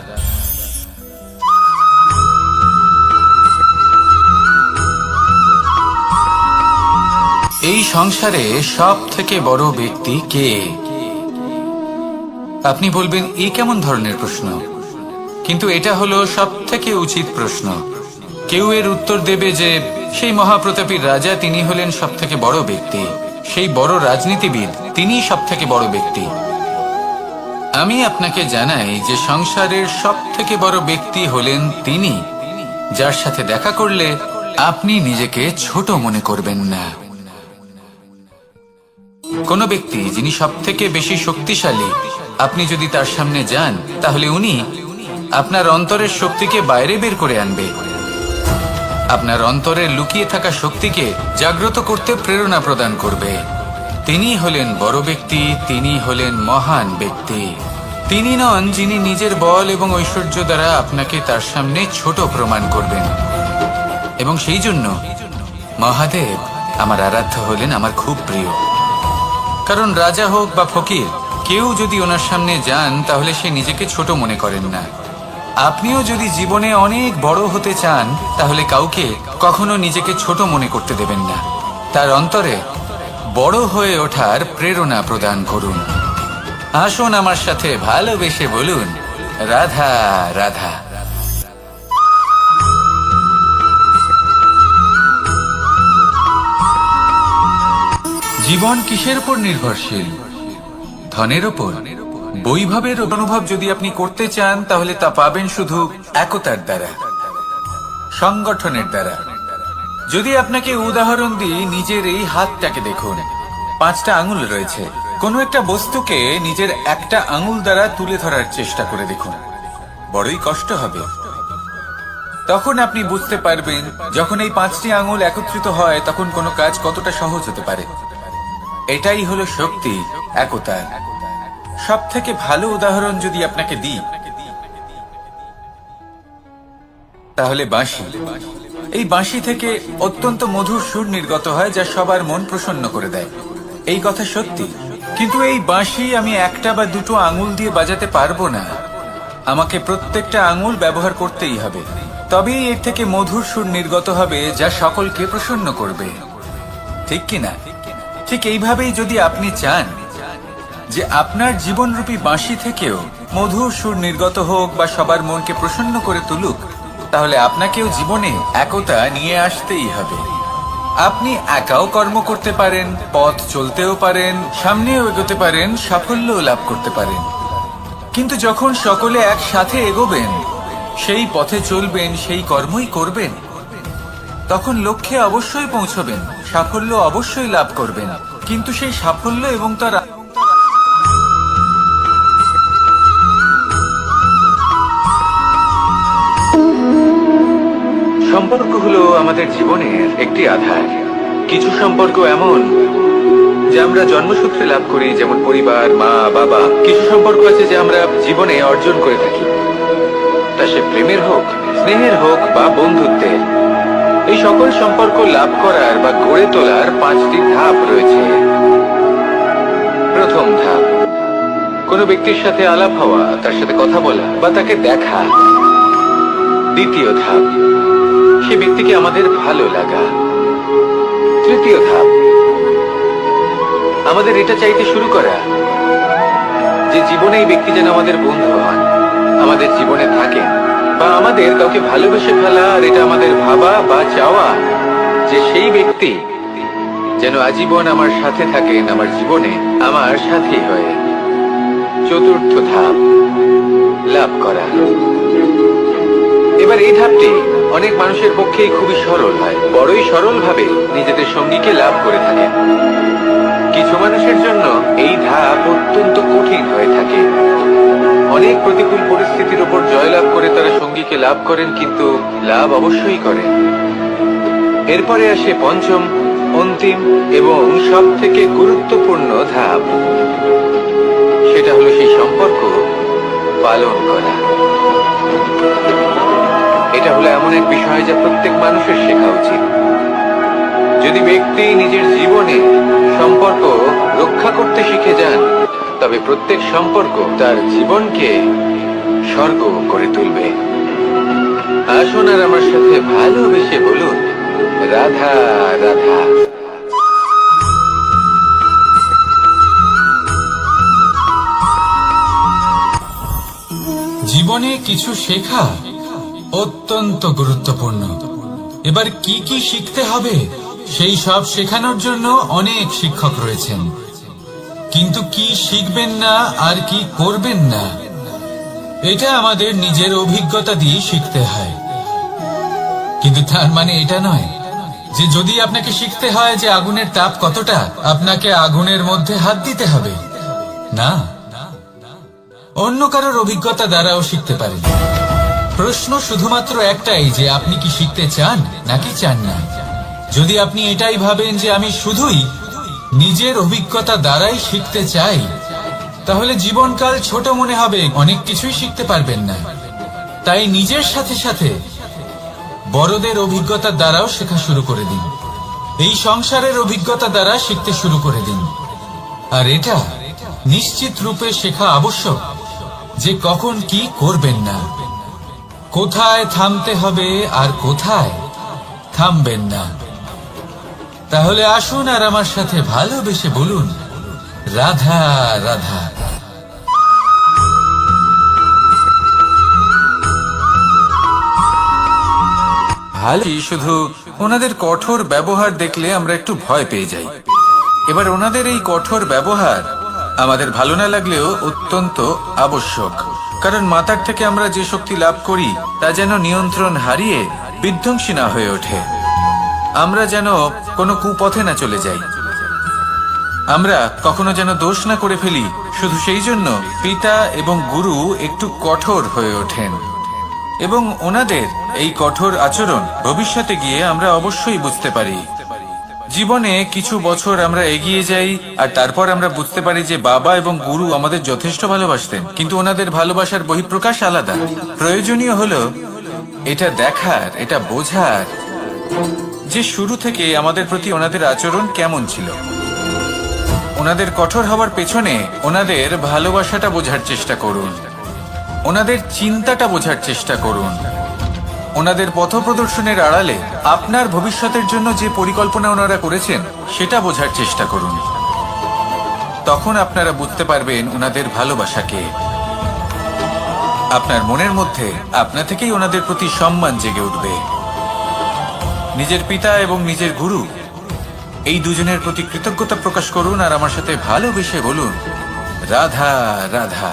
এই সংসারে সব থেকে বড় ব্যক্তি কে? আপনি বলবেন এই কেমন ধরনের প্রশ্ন, কিন্তু এটা হলো সব থেকে উচিত প্রশ্ন। কেউ এর উত্তর দেবে যে সেই মহাপ্রতাপী রাজা, তিনি হলেন সব থেকে বড় ব্যক্তি, সেই বড় রাজনীতিবিদ, তিনি সব থেকে বড় ব্যক্তি। আমি আপনাকে জানাই যে সংসারের সব থেকে বড় ব্যক্তি হলেন তিনি, যার সাথে দেখা করলে আপনি নিজেকে ছোট মনে করবেন না। কোন ব্যক্তি যিনি সব থেকে বেশি শক্তিশালী, আপনি যদি তার সামনে যান তাহলে উনি আপনার অন্তরের শক্তিকে বাইরে বের করে আনবে, আপনার অন্তরে লুকিয়ে থাকা শক্তিকে জাগ্রত করতে প্রেরণা প্রদান করবে। তিনি হলেন বড় ব্যক্তি, তিনি হলেন মহান ব্যক্তি। তিনি নন যিনি নিজের বল এবং ঐশ্বর্য দ্বারা আপনাকে তার সামনে ছোট প্রমাণ করবেন। এবং সেই জন্য মহাদেব আমার আরাধ্য হলেন আমার খুব প্রিয়। কারণ রাজা হোক বা ফকির, কেউ যদি ওনার সামনে যান তাহলে সে নিজেকে ছোট মনে করেন না। আপনিও যদি জীবনে অনেক বড় হতে চান তাহলে কাউকে কখনো নিজেকে ছোট মনে করতে দেবেন না। তার অন্তরে বড় হয়ে ওঠার প্রেরণা প্রদান করুন। আসুন আমার সাথে ভালোবেসে বলুন, রাধা রাধা। জীবন কিসের উপর নির্ভরশীল? ধনের উপর? বৈভবের অনুভব যদি আপনি করতে চান তাহলে তা পাবেন শুধু একতার দ্বারা, সংগঠনের দ্বারা। যদি আপনাকে উদাহরণ দিই, নিজের এই হাতটাকে দেখুন, 5টা আঙুল রয়েছে। কোনো একটা বস্তুকে নিজের একটা আঙুল দ্বারা তুলে ধরার চেষ্টা করে দেখুন, বড়ই কষ্ট হবে। তখন আপনি বুঝতে পারবেন যখন এই 5টি আঙুল একত্রিত হয় তখন কোনো কাজ কতটা সহজ হতে পারে। এটাই হলো শক্তি, একতার। সব থেকে ভালো উদাহরণ যদি আপনাকে দিই তাহলে বাঁশি। এই বাঁশি থেকে অত্যন্ত মধুর সুর নির্গত হয় যা সবার মন প্রসন্ন করে দেয়। এই কথা সত্যি, কিন্তু এই বাঁশি আমি একটা বা দুটো আঙুল দিয়ে বাজাতে পারবো না। আমাকে প্রত্যেকটা আঙুল ব্যবহার করতেই হবে, তবেই এর থেকে মধুর সুর নির্গত হবে যা সকলকে প্রসন্ন করবে, ঠিক কিনা? ঠিক এইভাবেই যদি আপনি চান যে আপনার জীবনরূপী বাঁশি থেকেও মধুর সুর নির্গত হোক বা সবার মনকে প্রসন্ন করে তুলুক, তাহলে আপনাকেও জীবনে একতা নিয়ে আসতেই হবে। আপনি একাও কর্ম করতে পারেন, পথ চলতেও পারেন, সামনেও এগোতে পারেন, সাফল্যও লাভ করতে পারেন। কিন্তু যখন সকলে একসাথে এগোবেন, সেই পথে চলবেন, সেই কর্মই করবেন, তখন লক্ষ্যে অবশ্যই পৌঁছবেন, সাফল্য অবশ্যই লাভ করবেন। কিন্তু সেই সাফল্য এবং তার সম্পর্ক হলো আমাদের জীবনের একটি আধার। কিছু সম্পর্ক এমন যা আমরা জন্মসূত্রে লাভ করি, যেমন পরিবার, মা, বাবা। কিছু সম্পর্ক আছে যা আমরা জীবনে অর্জন করে থাকি, তা সে প্রেমের হোক, স্নেহের হোক বা বন্ধুত্বের। এই সকল সম্পর্ক লাভ করার বা গড়ে তোলার 5টি ধাপ রয়েছে। প্রথম ধাপ, কোনো ব্যক্তির সাথে আলাপ হওয়া, তার সাথে কথা বলা বা তাকে দেখা। দ্বিতীয় ধাপ, সে ব্যক্তিকে আমাদের ভালো লাগা। তৃতীয় ধাপ, আমাদের এটা চাইতে শুরু করা যে জীবনে এই ব্যক্তি যেন আমাদের বন্ধু হন, আমাদের জীবনে থাকেন, বা আমাদের কাউকে ভালোবেসে ফেলা। আর এটা আমাদের ভাবা বা চাওয়া যে সেই ব্যক্তি যেন আজীবন আমার সাথে থাকেন, আমার জীবনে আমার সাথী হয়ে। চতুর্থ ধাপ, লাভ করা। এবার এই ধাপটি অনেক মানুষের পক্ষেই খুবই সরল হয়, বড়ই সরল ভাবে নিজেদের সঙ্গীকে লাভ করে থাকেন। কিছু মানুষের জন্য এই ধাপ অত্যন্ত কঠিন হয়ে থাকে। অনেক প্রতিকূল পরিস্থিতির উপর জয়লাভ করে তারা সঙ্গীকে লাভ করেন, কিন্তু লাভ অবশ্যই করেন। এরপরে আসে পঞ্চম, অন্তিম এবং সব থেকে গুরুত্বপূর্ণ ধাপ। সেটা হলো সেই সম্পর্ক পালন করা। এটা হলো এমন এক বিষয় যা প্রত্যেক মানুষের শেখা উচিত। যদি ব্যক্তি নিজের জীবনে সম্পর্ক রক্ষা করতে শিখে যান, তবে প্রত্যেক সম্পর্ক তার জীবনকে স্বর্গ করে তুলবে। আসুন আর আমার সাথে ভালোবেসে বলুন, রাধা রাধা। জীবনে কিছু শেখা অত্যন্ত গুরুত্বপূর্ণ। এবার কি কি শিখতে হবে সেই সব শেখানোর জন্য অনেক শিক্ষক রয়েছেন, কিন্তু কি শিখবেন না আর কি করবেন না এটা আমাদের নিজের অভিজ্ঞতা দিয়ে শিখতে হয়। কিন্তু তার মানে এটা নয় যে যদি আপনাকে শিখতে হয় যে আগুনের তাপ কতটা, আপনাকে আগুনের মধ্যে হাত দিতে হবে। না, অন্য কারোর অভিজ্ঞতা দ্বারাও শিখতে পারেন। প্রশ্ন শুধুমাত্র একটাই যে আপনি কি শিখতে চান নাকি চান না। যদি আপনি এটাই ভাবেন যে আমি শুধুই নিজের অভিজ্ঞতা দ্বারাই শিখতে চাই, তাহলে জীবনকাল ছোট মনে হবে, অনেক কিছুই শিখতে পারবেন না। তাই নিজের সাথে সাথে বড়দের অভিজ্ঞতা দ্বারাও শেখা শুরু করে দিন। এই সংসারের অভিজ্ঞতা দ্বারা শিখতে শুরু করে দিন। আর এটা নিশ্চিত রূপে শেখা আবশ্যক যে কখন কি করবেন না, কোথায় থামতে হবে আর কোথায় থামবেন না। তাহলে আসুন আর আমার সাথে ভালোবেসে বলুন, রাধা রাধা। শুধু ওনাদের কঠোর ব্যবহার দেখলে আমরা একটু ভয় পেয়ে যাই। এবার ওনাদের এই কঠোর ব্যবহার আমাদের ভালো না লাগলেও অত্যন্ত আবশ্যক, কারণ মাতার থেকে আমরা যে শক্তি লাভ করি তা যেন নিয়ন্ত্রণ হারিয়ে বিধ্বংসী না হয়ে ওঠে। আমরা যেন কোনো কুপথে না চলে যাই, আমরা কখনো যেন দোষ না করে ফেলি। শুধু সেই জন্য পিতা এবং গুরু একটু কঠোর হয়ে ওঠেন, এবং ওনাদের এই কঠোর আচরণ ভবিষ্যতে গিয়ে আমরা অবশ্যই বুঝতে পারি। জীবনে কিছু বছর আমরা এগিয়ে যাই আর তারপর আমরা বুঝতে পারি যে বাবা এবং গুরু আমাদের যথেষ্ট ভালোবাসতেন, কিন্তু ওনাদের ভালোবাসার বহিঃপ্রকাশ আলাদা। প্রয়োজনীয় হলো এটা দেখার, এটা বোঝার যে শুরু থেকে আমাদের প্রতি ওনাদের আচরণ কেমন ছিল। ওনাদের কঠোর হওয়ার পেছনে ওনাদের ভালোবাসাটা বোঝার চেষ্টা করুন, ওনাদের চিন্তাটা বোঝার চেষ্টা করুন, ওনাদের পথপ্রদর্শনের আড়ালে আপনার ভবিষ্যতের জন্য যে পরিকল্পনা ওনারা করেছেন সেটা বোঝার চেষ্টা করুন। তখন আপনারা বুঝতে পারবেন ওনাদের ভালোবাসাকে। আপনার মনের মধ্যে আপনা থেকেই ওনাদের প্রতি সম্মান জেগে উঠবে। নিজের পিতা এবং নিজের গুরু এই দুজনের প্রতি কৃতজ্ঞতা প্রকাশ করুন আর আমার সাথে ভালোবেসে বলুন, রাধা রাধা।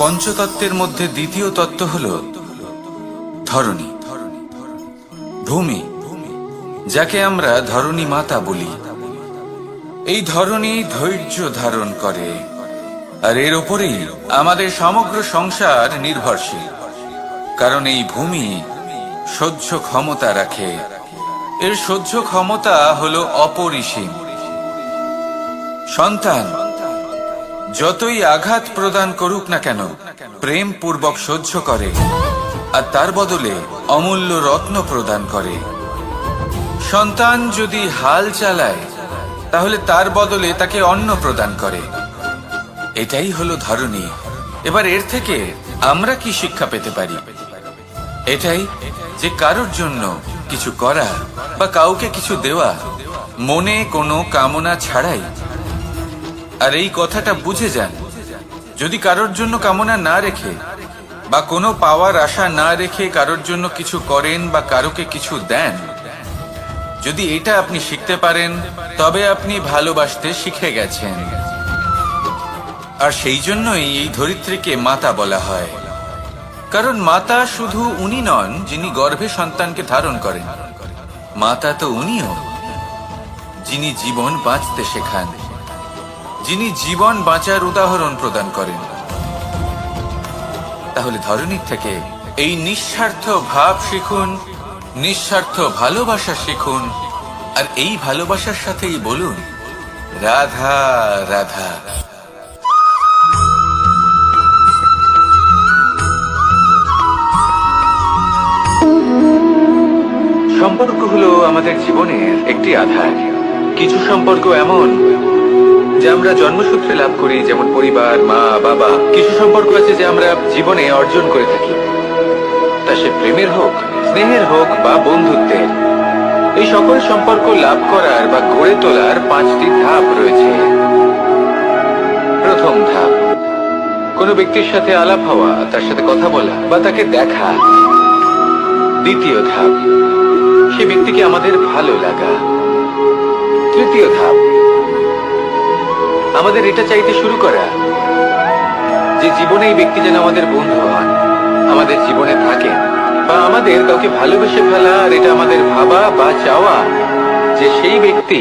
পঞ্চতত্ত্বের মধ্যে দ্বিতীয় তত্ত্ব হল ধরণী, ভূমি, যাকে আমরা ধরণী মাতা বলি। এই ধরণী ধৈর্য ধারণ করে, আর এর ওপরেই আমাদের সমগ্র সংসার নির্ভরশীল। কারণ এই ভূমি সহ্য ক্ষমতা রাখে, এর সহ্য ক্ষমতা হলো অপরিসীম। সন্তান যতই আঘাত প্রদান করুক না কেন প্রেম পূর্বক সহ্য করে, আর তার বদলে অমূল্য রত্ন প্রদান করে। সন্তান যদি হাল চালায় তাহলে তার বদলে তাকে অন্ন প্রদান করে। এটাই হলো ধরণী। এবার এর থেকে আমরা কি শিক্ষা পেতে পারি? এটাই যে কারোর জন্য কিছু করা বা কাউকে কিছু দেওয়া মনে কোনো কামনা ছাড়াই। আর এই কথাটা বুঝে যান, যদি কারোর জন্য কামনা না রেখে বা কোনো পাওয়ার আশা না রেখে কারোর জন্য কিছু করেন বা কারোকে কিছু দেন, যদি এটা আপনি শিখতে পারেন তবে আপনি ভালোবাসতে শিখে গেছেন। আর সেই জন্যই এই ধরিত্রীকে মাতা বলা হয়, কারণ মাতা শুধু উনি নন যিনি গর্ভে সন্তানকে ধারণ করেন, মাতা তো উনিও যিনি জীবন বাঁচতে শেখান, যিনি জীবন বাঁচার উদাহরণ প্রদান করেন। তাহলে ধরণীর থেকে এই নিঃস্বার্থ ভাব শিখুন, নিঃস্বার্থ ভালোবাসা শিখুন, আর এই ভালোবাসার সাথেই বলুন, রাধা রাধা। সম্পর্ক হলো আমাদের জীবনের একটি আধার। কিছু সম্পর্ক এমন যে আমরা জন্মসূত্রে লাভ করি, যেমন পরিবার, মা, বাবা। কিছু সম্পর্ক আছে যে আমরা জীবনে অর্জন করে থাকি। সে প্রেমের হোক, স্নেহের হোক বা বন্ধুত্বের। এই সকল সম্পর্ক লাভ করার বা গড়ে তোলার 5টি ধাপ রয়েছে। প্রথম ধাপ, কোনো ব্যক্তির সাথে আলাপ হওয়া, তার সাথে কথা বলা বা তাকে দেখা। দ্বিতীয় ধাপ, সে ব্যক্তিকে আমাদের ভালো লাগা। তৃতীয় ধাপ, আমাদের এটা চাইতে শুরু করা যে জীবনে এই ব্যক্তি যেন আমাদের বন্ধু হন, আমাদের জীবনে থাকেন, বা আমাদের কাউকে ভালোবেসে ফেলা। আর এটা আমাদের ভাবা বা চাওয়া যে সেই ব্যক্তি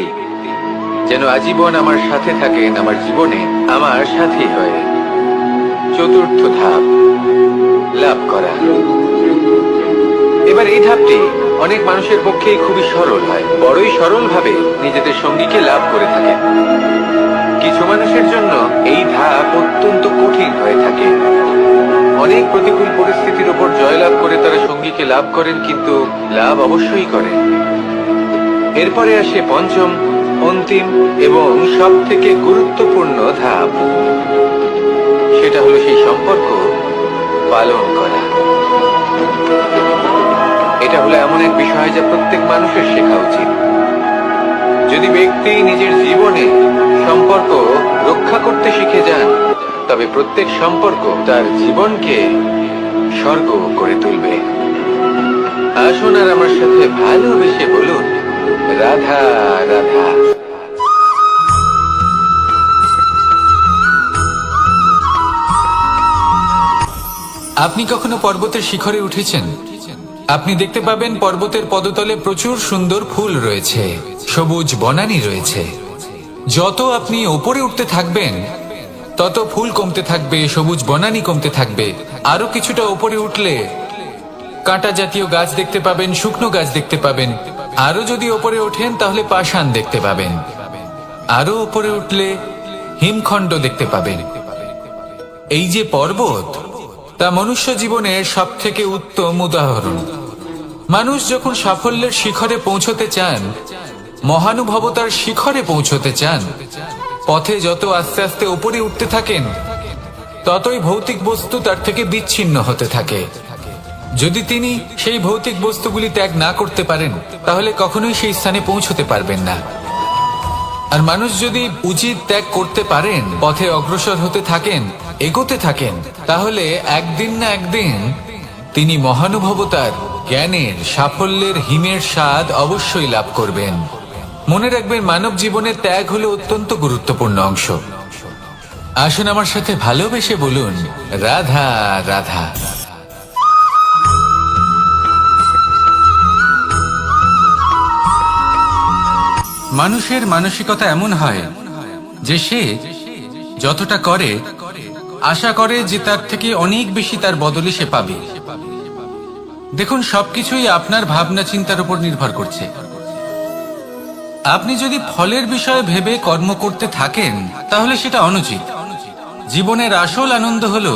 যেন আজীবন আমার সাথে থাকেন, আমার জীবনে আমার সাথী হয়ে। চতুর্থ ধাপ, লাভ করা। এবার এই ধাপটি অনেক মানুষের পক্ষেই খুবই সরল হয়, বড়ই সরল ভাবে নিজেদের সঙ্গীকে লাভ করে থাকেন। কিছু মানুষের জন্য এই ধাপ অত্যন্ত কঠিন হয়ে থাকে। অনেক প্রতিকূল পরিস্থিতির উপর জয়লাভ করে তারা সঙ্গীকে লাভ করেন, কিন্তু লাভ অবশ্যই করেন। এরপরে আসে পঞ্চম, অন্তিম এবং সব থেকে গুরুত্বপূর্ণ ধাপ। সেটা হলো সেই সম্পর্ক পালন করা। এটা হলো এমন এক বিষয় যা প্রত্যেক মানুষের শেখা উচিত। যদি ব্যক্তি নিজের জীবনে সম্পর্ক রক্ষা করতে শিখে যান, তবে প্রত্যেক সম্পর্ক তার জীবনকে স্বর্গ করে তুলবে। আসুন আর আমার সাথে ভালোবেসে বলুন, রাধা রাধা। আপনি কখনো পর্বতের শিখরে উঠেছেন? আপনি দেখতে পাবেন পর্বতের পদতলে প্রচুর সুন্দর ফুল রয়েছে, সবুজ বনানী রয়েছে। যত আপনি ওপরে উঠতে থাকবেন তত ফুল কমতে থাকবে, সবুজ বনানী কমতে থাকবে। আরো কিছুটা ওপরে উঠলে কাঁটা জাতীয় গাছ দেখতে পাবেন, শুকনো গাছ দেখতে পাবেন। আরো যদি ওপরে ওঠেন তাহলে পাষাণ দেখতে পাবেন। আরো ওপরে উঠলে হিমখণ্ড দেখতে পাবেন। এই যে পর্বত, তা মনুষ্য জীবনের সব থেকে উত্তম উদাহরণ। মানুষ যখন সাফল্যের শিখরে পৌঁছতে চান, মহানুভবতার শিখরে পৌঁছতে চান, পথে যত আস্তে আস্তে উপরে উঠতে থাকেন, ততই ভৌতিক বস্তু তার থেকে বিচ্ছিন্ন হতে থাকে। যদি তিনি সেই ভৌতিক বস্তুগুলি ত্যাগ না করতে পারেন, তাহলে কখনোই সেই স্থানে পৌঁছতে পারবেন না। আর মানুষ যদি উচিত ত্যাগ করতে পারেন, পথে অগ্রসর হতে থাকেন, এগোতে থাকেন, তাহলে একদিন না একদিন তিনি মহানুভবতার, জ্ঞানের, সাফল্যের হিমের স্বাদ অবশ্যই লাভ করবেন। মনে রাখবেন, মানব জীবনের ত্যাগ হলো অত্যন্ত গুরুত্বপূর্ণ অংশ। আসুন আমার সাথে ভালোবেসে বলুন, রাধা রাধা। মানুষের মানসিকতা এমন হয় যে সে যতটা করে আশা করে যে তার থেকে অনেক বেশি তার বদলে সে পাবে। দেখুন, সবকিছুই আপনার ভাবনা চিন্তার উপর নির্ভর করছে। আপনি যদি ফলের বিষয়ে ভেবে কর্ম করতে থাকেন, তাহলে সেটা অনুচিত। জীবনের আসল আনন্দ হলো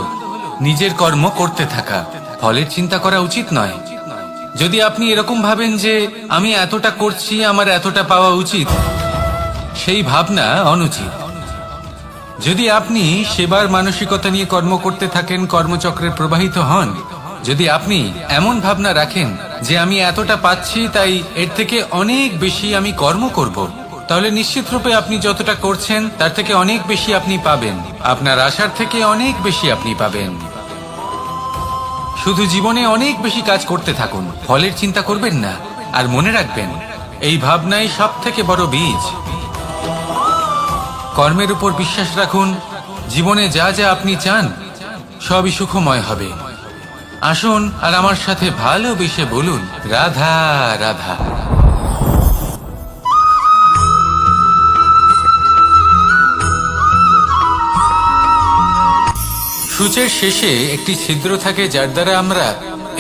নিজের কর্ম করতে থাকা, ফলের চিন্তা করা উচিত নয়। যদি আপনি এরকম ভাবেন যে আমি এতটা করছি, আমার এতটা পাওয়া উচিত, সেই ভাবনা অনুচিত। যদি আপনি সেবার মানসিকতা নিয়ে কর্ম করতে থাকেন, কর্মচক্রে প্রবাহিত হন, যদি আপনি এমন ভাবনা রাখেন যে আমি এতটা পাচ্ছি, তাই এর থেকে অনেক বেশি আমি কর্ম করব, তাহলে নিশ্চিত রূপে আপনি যতটা করছেন তার থেকে অনেক বেশি আপনি পাবেন। আপনার আশার থেকে অনেক বেশি আপনি পাবেন। শুধু জীবনে অনেক বেশি কাজ করতে থাকুন, ফলের চিন্তা করবেন না। আর মনে রাখবেন, এই ভাবনাই সব থেকে বড় বীজ। কর্মের উপর বিশ্বাস রাখুন, জীবনে যা যা আপনি চান সবই সুখময় হবে। আসুন আর আমার সাথে ভালোবেসে বলুন, রাধা রাধা। সূচের শেষে একটি ছিদ্র থাকে, যার দ্বারা আমরা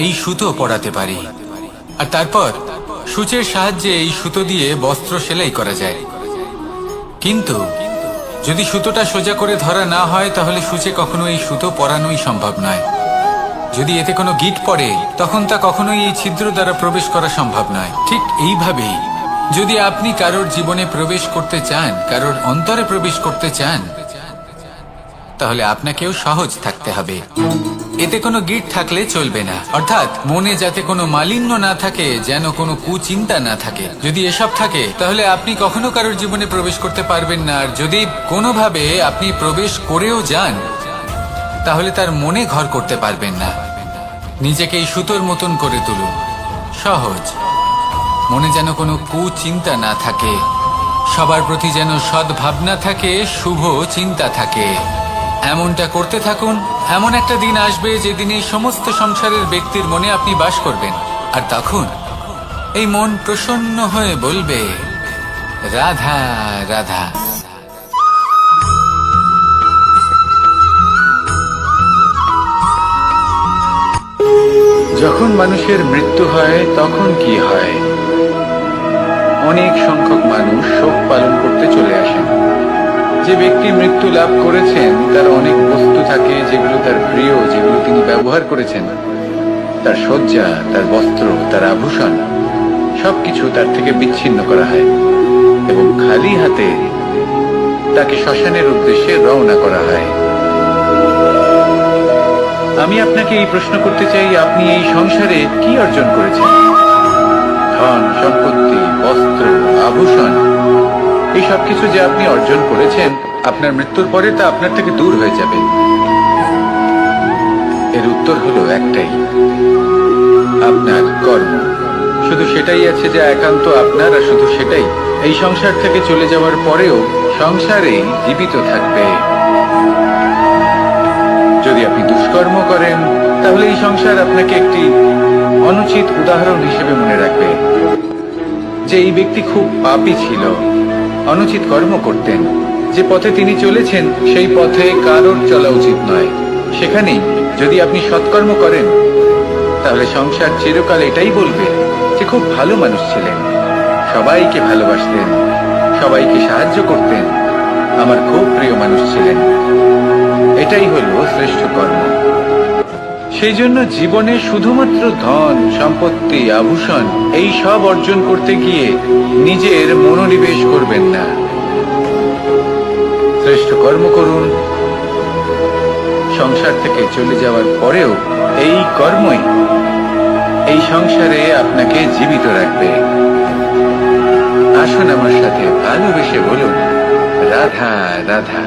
এই সুতো পরাতে পারি। আর তারপর সূচের সাহায্যে এই সুতো দিয়ে বস্ত্র সেলাই করা যায়। কিন্তু যদি সুতোটা সোজা করে ধরা না হয়, তাহলে সূচে কখনো এই সুতো পরানোই সম্ভব নয়। যদি এতে কোনো গিঁট পড়ে, তখন তা কখনোই এই ছিদ্র দ্বারা প্রবেশ করা সম্ভব নয়। ঠিক এইভাবেই যদি আপনি কারোর জীবনে প্রবেশ করতে চান, কারোর অন্তরে প্রবেশ করতে চান, তাহলে আপনাকেও সহজ থাকতে হবে। এতে কোনো গিট থাকলে চলবে না, অর্থাৎ মনে যাতে কোনো মালিন্য না থাকে, যেন কোনো কুচিন্তা না থাকে। যদি এসব থাকে তাহলে আপনি কখনো কারোর জীবনে প্রবেশ করতে পারবেন না। আর যদি কোনোভাবে আপনি প্রবেশ করেও যান তাহলে তার মনে ঘর করতে পারবেন না। নিজেকে এই সুতোর মতন করে তুলুন, সহজ। মনে যেন কোনো কুচিন্তা না থাকে, সবার প্রতি যেন সদ্ভাবনা থাকে, শুভ চিন্তা থাকে। এমনটা করতে থাকুন। এমন একটা দিন আসবে যেদিন এই সমস্ত সংসারের ব্যক্তির মনে আপনি বাস করবেন, আর তখন এই মন প্রসন্ন হয়ে বলবে, রাধা রাধা। যখন মানুষের মৃত্যু হয় তখন কি হয়? অনেক সংখ্যক মানুষ শোক পালন করতে চলে আসেন। যে ব্যক্তি মৃত্যু লাভ করেছেন তার অনেক বস্তু থাকে যেগুলো তার প্রিয়, যেগুলো তিনি ব্যবহার করেছেন। তার শয্যা, তার বস্ত্র, তার আভূষণ সবকিছু তার থেকে বিচ্ছিন্ন করা হয় এবং খালি হাতে তাকে শ্মশানের উদ্দেশ্যে রওনা করা হয়। আমি আপনাকে এই প্রশ্ন করতে চাই, আপনি এই সংসারে কি অর্জন করেছেন? ধন সম্পত্তি, বস্ত্র, আভূষণ, এই সবকিছু যে আপনি অর্জন করেছেন, আপনার মৃত্যুর পরে তা আপনার থেকে দূর হয়ে যাবে। এর উত্তর হলো একটাই, আপনার কর্ম। শুধু সেটাই আছে যা একান্ত আপনার, আর শুধু সেটাই এই সংসার থেকে চলে যাওয়ার পরেও সংসারেই জীবিত থাকবে। যদি আপনি দুষ্কর্ম করেন তাহলে এই সংসার আপনাকে একটি অনুচিত উদাহরণ হিসেবে মনে রাখবে যে এই ব্যক্তি খুব পাপী ছিল, অনুচিত কর্ম করতেন। যে পথে তিনি চলেছেন সেই পথে কারোর চলা উচিত নয়। সেখানেই যদি আপনি সৎকর্ম করেন তাহলে সংসার চিরকাল এটাই বলবে যে খুব ভালো মানুষ ছিলেন, সবাইকে ভালোবাসতেন, সবাইকে সাহায্য করতেন, আমার খুব প্রিয় মানুষ ছিলেন। এটাই হলো শ্রেষ্ঠ কর্ম। সেই জন্য জীবনে শুধুমাত্র ধন সম্পত্তি, আভূষণ এই সব অর্জন করতে গিয়ে নিজের মনোনিবেশ করবেন না। শ্রেষ্ঠ কর্ম করুন। সংসার থেকে চলে যাওয়ার পরেও এই কর্মই এই সংসারে আপনাকে জীবিত রাখবে। আসুন আমার সাথে ভালোবেসে বলুন, রাধা রাধা।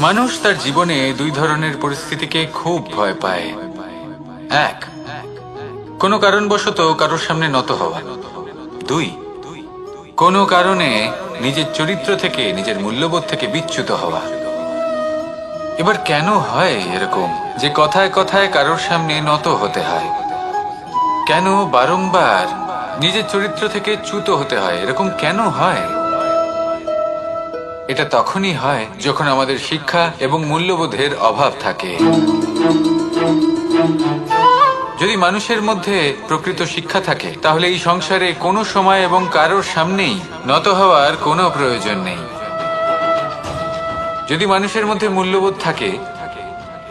মানুষ তার জীবনে দুই ধরনের পরিস্থিতিকে খুব ভয় পায়। এক, কোনো কারণবশত কারোর সামনে নত হওয়া। দুই, কোনো কারণে নিজের চরিত্র থেকে, নিজের মূল্যবোধ থেকে বিচ্যুত হওয়া। এবার কেন হয় এরকম যে কথায় কথায় কারোর সামনে নত হতে হয়? কেন বারংবার নিজের চরিত্র থেকে চ্যুত হতে হয়? এরকম কেন হয়? এটা তখনই হয় যখন আমাদের শিক্ষা এবং মূল্যবোধের অভাব থাকে। যদি মানুষের মধ্যে প্রকৃত শিক্ষা থাকে তাহলে এই সংসারে কোনো সময় এবং কারোর সামনেই নত হওয়ার কোনো প্রয়োজন নেই। যদি মানুষের মধ্যে মূল্যবোধ থাকে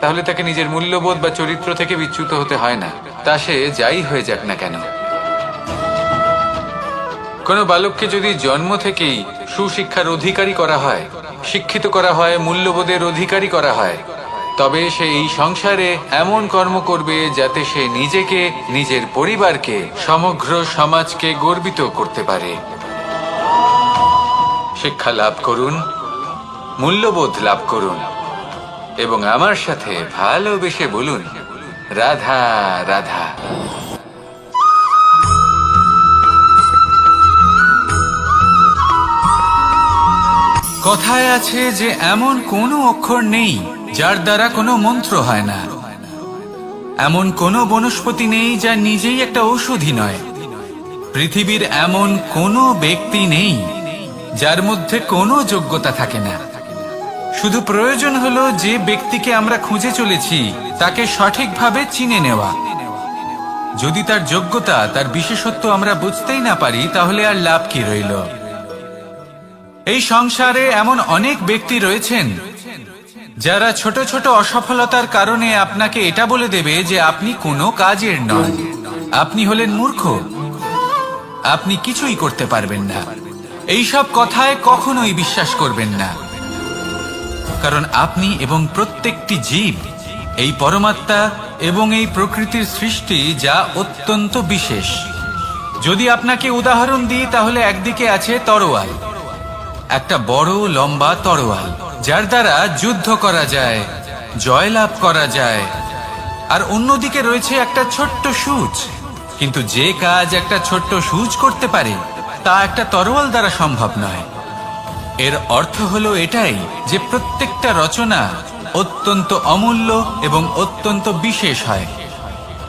তাহলে তাকে নিজের মূল্যবোধ বা চরিত্র থেকে বিচ্যুত হতে হয় না, তা সে যাই হয়ে যাক না কেন। কোনো বালককে যদি জন্ম থেকেই সুশিক্ষার অধিকারী করা হয়, শিক্ষিত করা হয়, মূল্যবোধের অধিকারী করা হয়, তবে সে এই সংসারে এমন কর্ম করবে যাতে সে নিজেকে, নিজের পরিবারকে, সমগ্র সমাজকে গর্বিত করতে পারে। শিক্ষা লাভ করুন, মূল্যবোধ লাভ করুন এবং আমার সাথে ভালোবেসে বলুন, রাধা রাধা। কথায় আছে যে এমন কোনো অক্ষর নেই যার দ্বারা কোনো মন্ত্র হয় না। এমন কোনো বনস্পতি নেই যা নিজেই একটা ঔষধি নয়। পৃথিবীর এমন কোনো ব্যক্তি নেই যার মধ্যে কোনো যোগ্যতা থাকে না। শুধু প্রয়োজন হলো যে ব্যক্তিকে আমরা খুঁজে চলেছি তাকে সঠিকভাবে চিনে নেওয়া। যদি তার যোগ্যতা, তার বিশেষত্ব আমরা বুঝতেই না পারি তাহলে আর লাভ কি রইল? এই সংসারে এমন অনেক ব্যক্তি রয়েছেন যারা ছোট ছোট অসফলতার কারণে আপনাকে এটা বলে দেবে যে আপনি কোনো কাজের নন, আপনি হলেন মূর্খ, আপনি কিছুই করতে পারবেন না। এইসব কথায় কখনোই বিশ্বাস করবেন না, কারণ আপনি এবং প্রত্যেকটি জীব এই পরমাত্মা এবং এই প্রকৃতির সৃষ্টি, যা অত্যন্ত বিশেষ। যদি আপনাকে উদাহরণ দিই তাহলে একদিকে আছে তরোয়াল, একটা বড় লম্বা তরোয়াল, যার দ্বারা যুদ্ধ করা যায়, জয়লাভ করা যায়। আর অন্যদিকে রয়েছে একটা ছোট্ট সূঁচ, কিন্তু যে কাজ একটা ছোট্ট সূঁচ করতে পারে তা একটা তরোয়াল দ্বারা সম্ভব নয়। এর অর্থ হলো এটাই যে প্রত্যেকটা রচনা অত্যন্ত অমূল্য এবং অত্যন্ত বিশেষ হয়।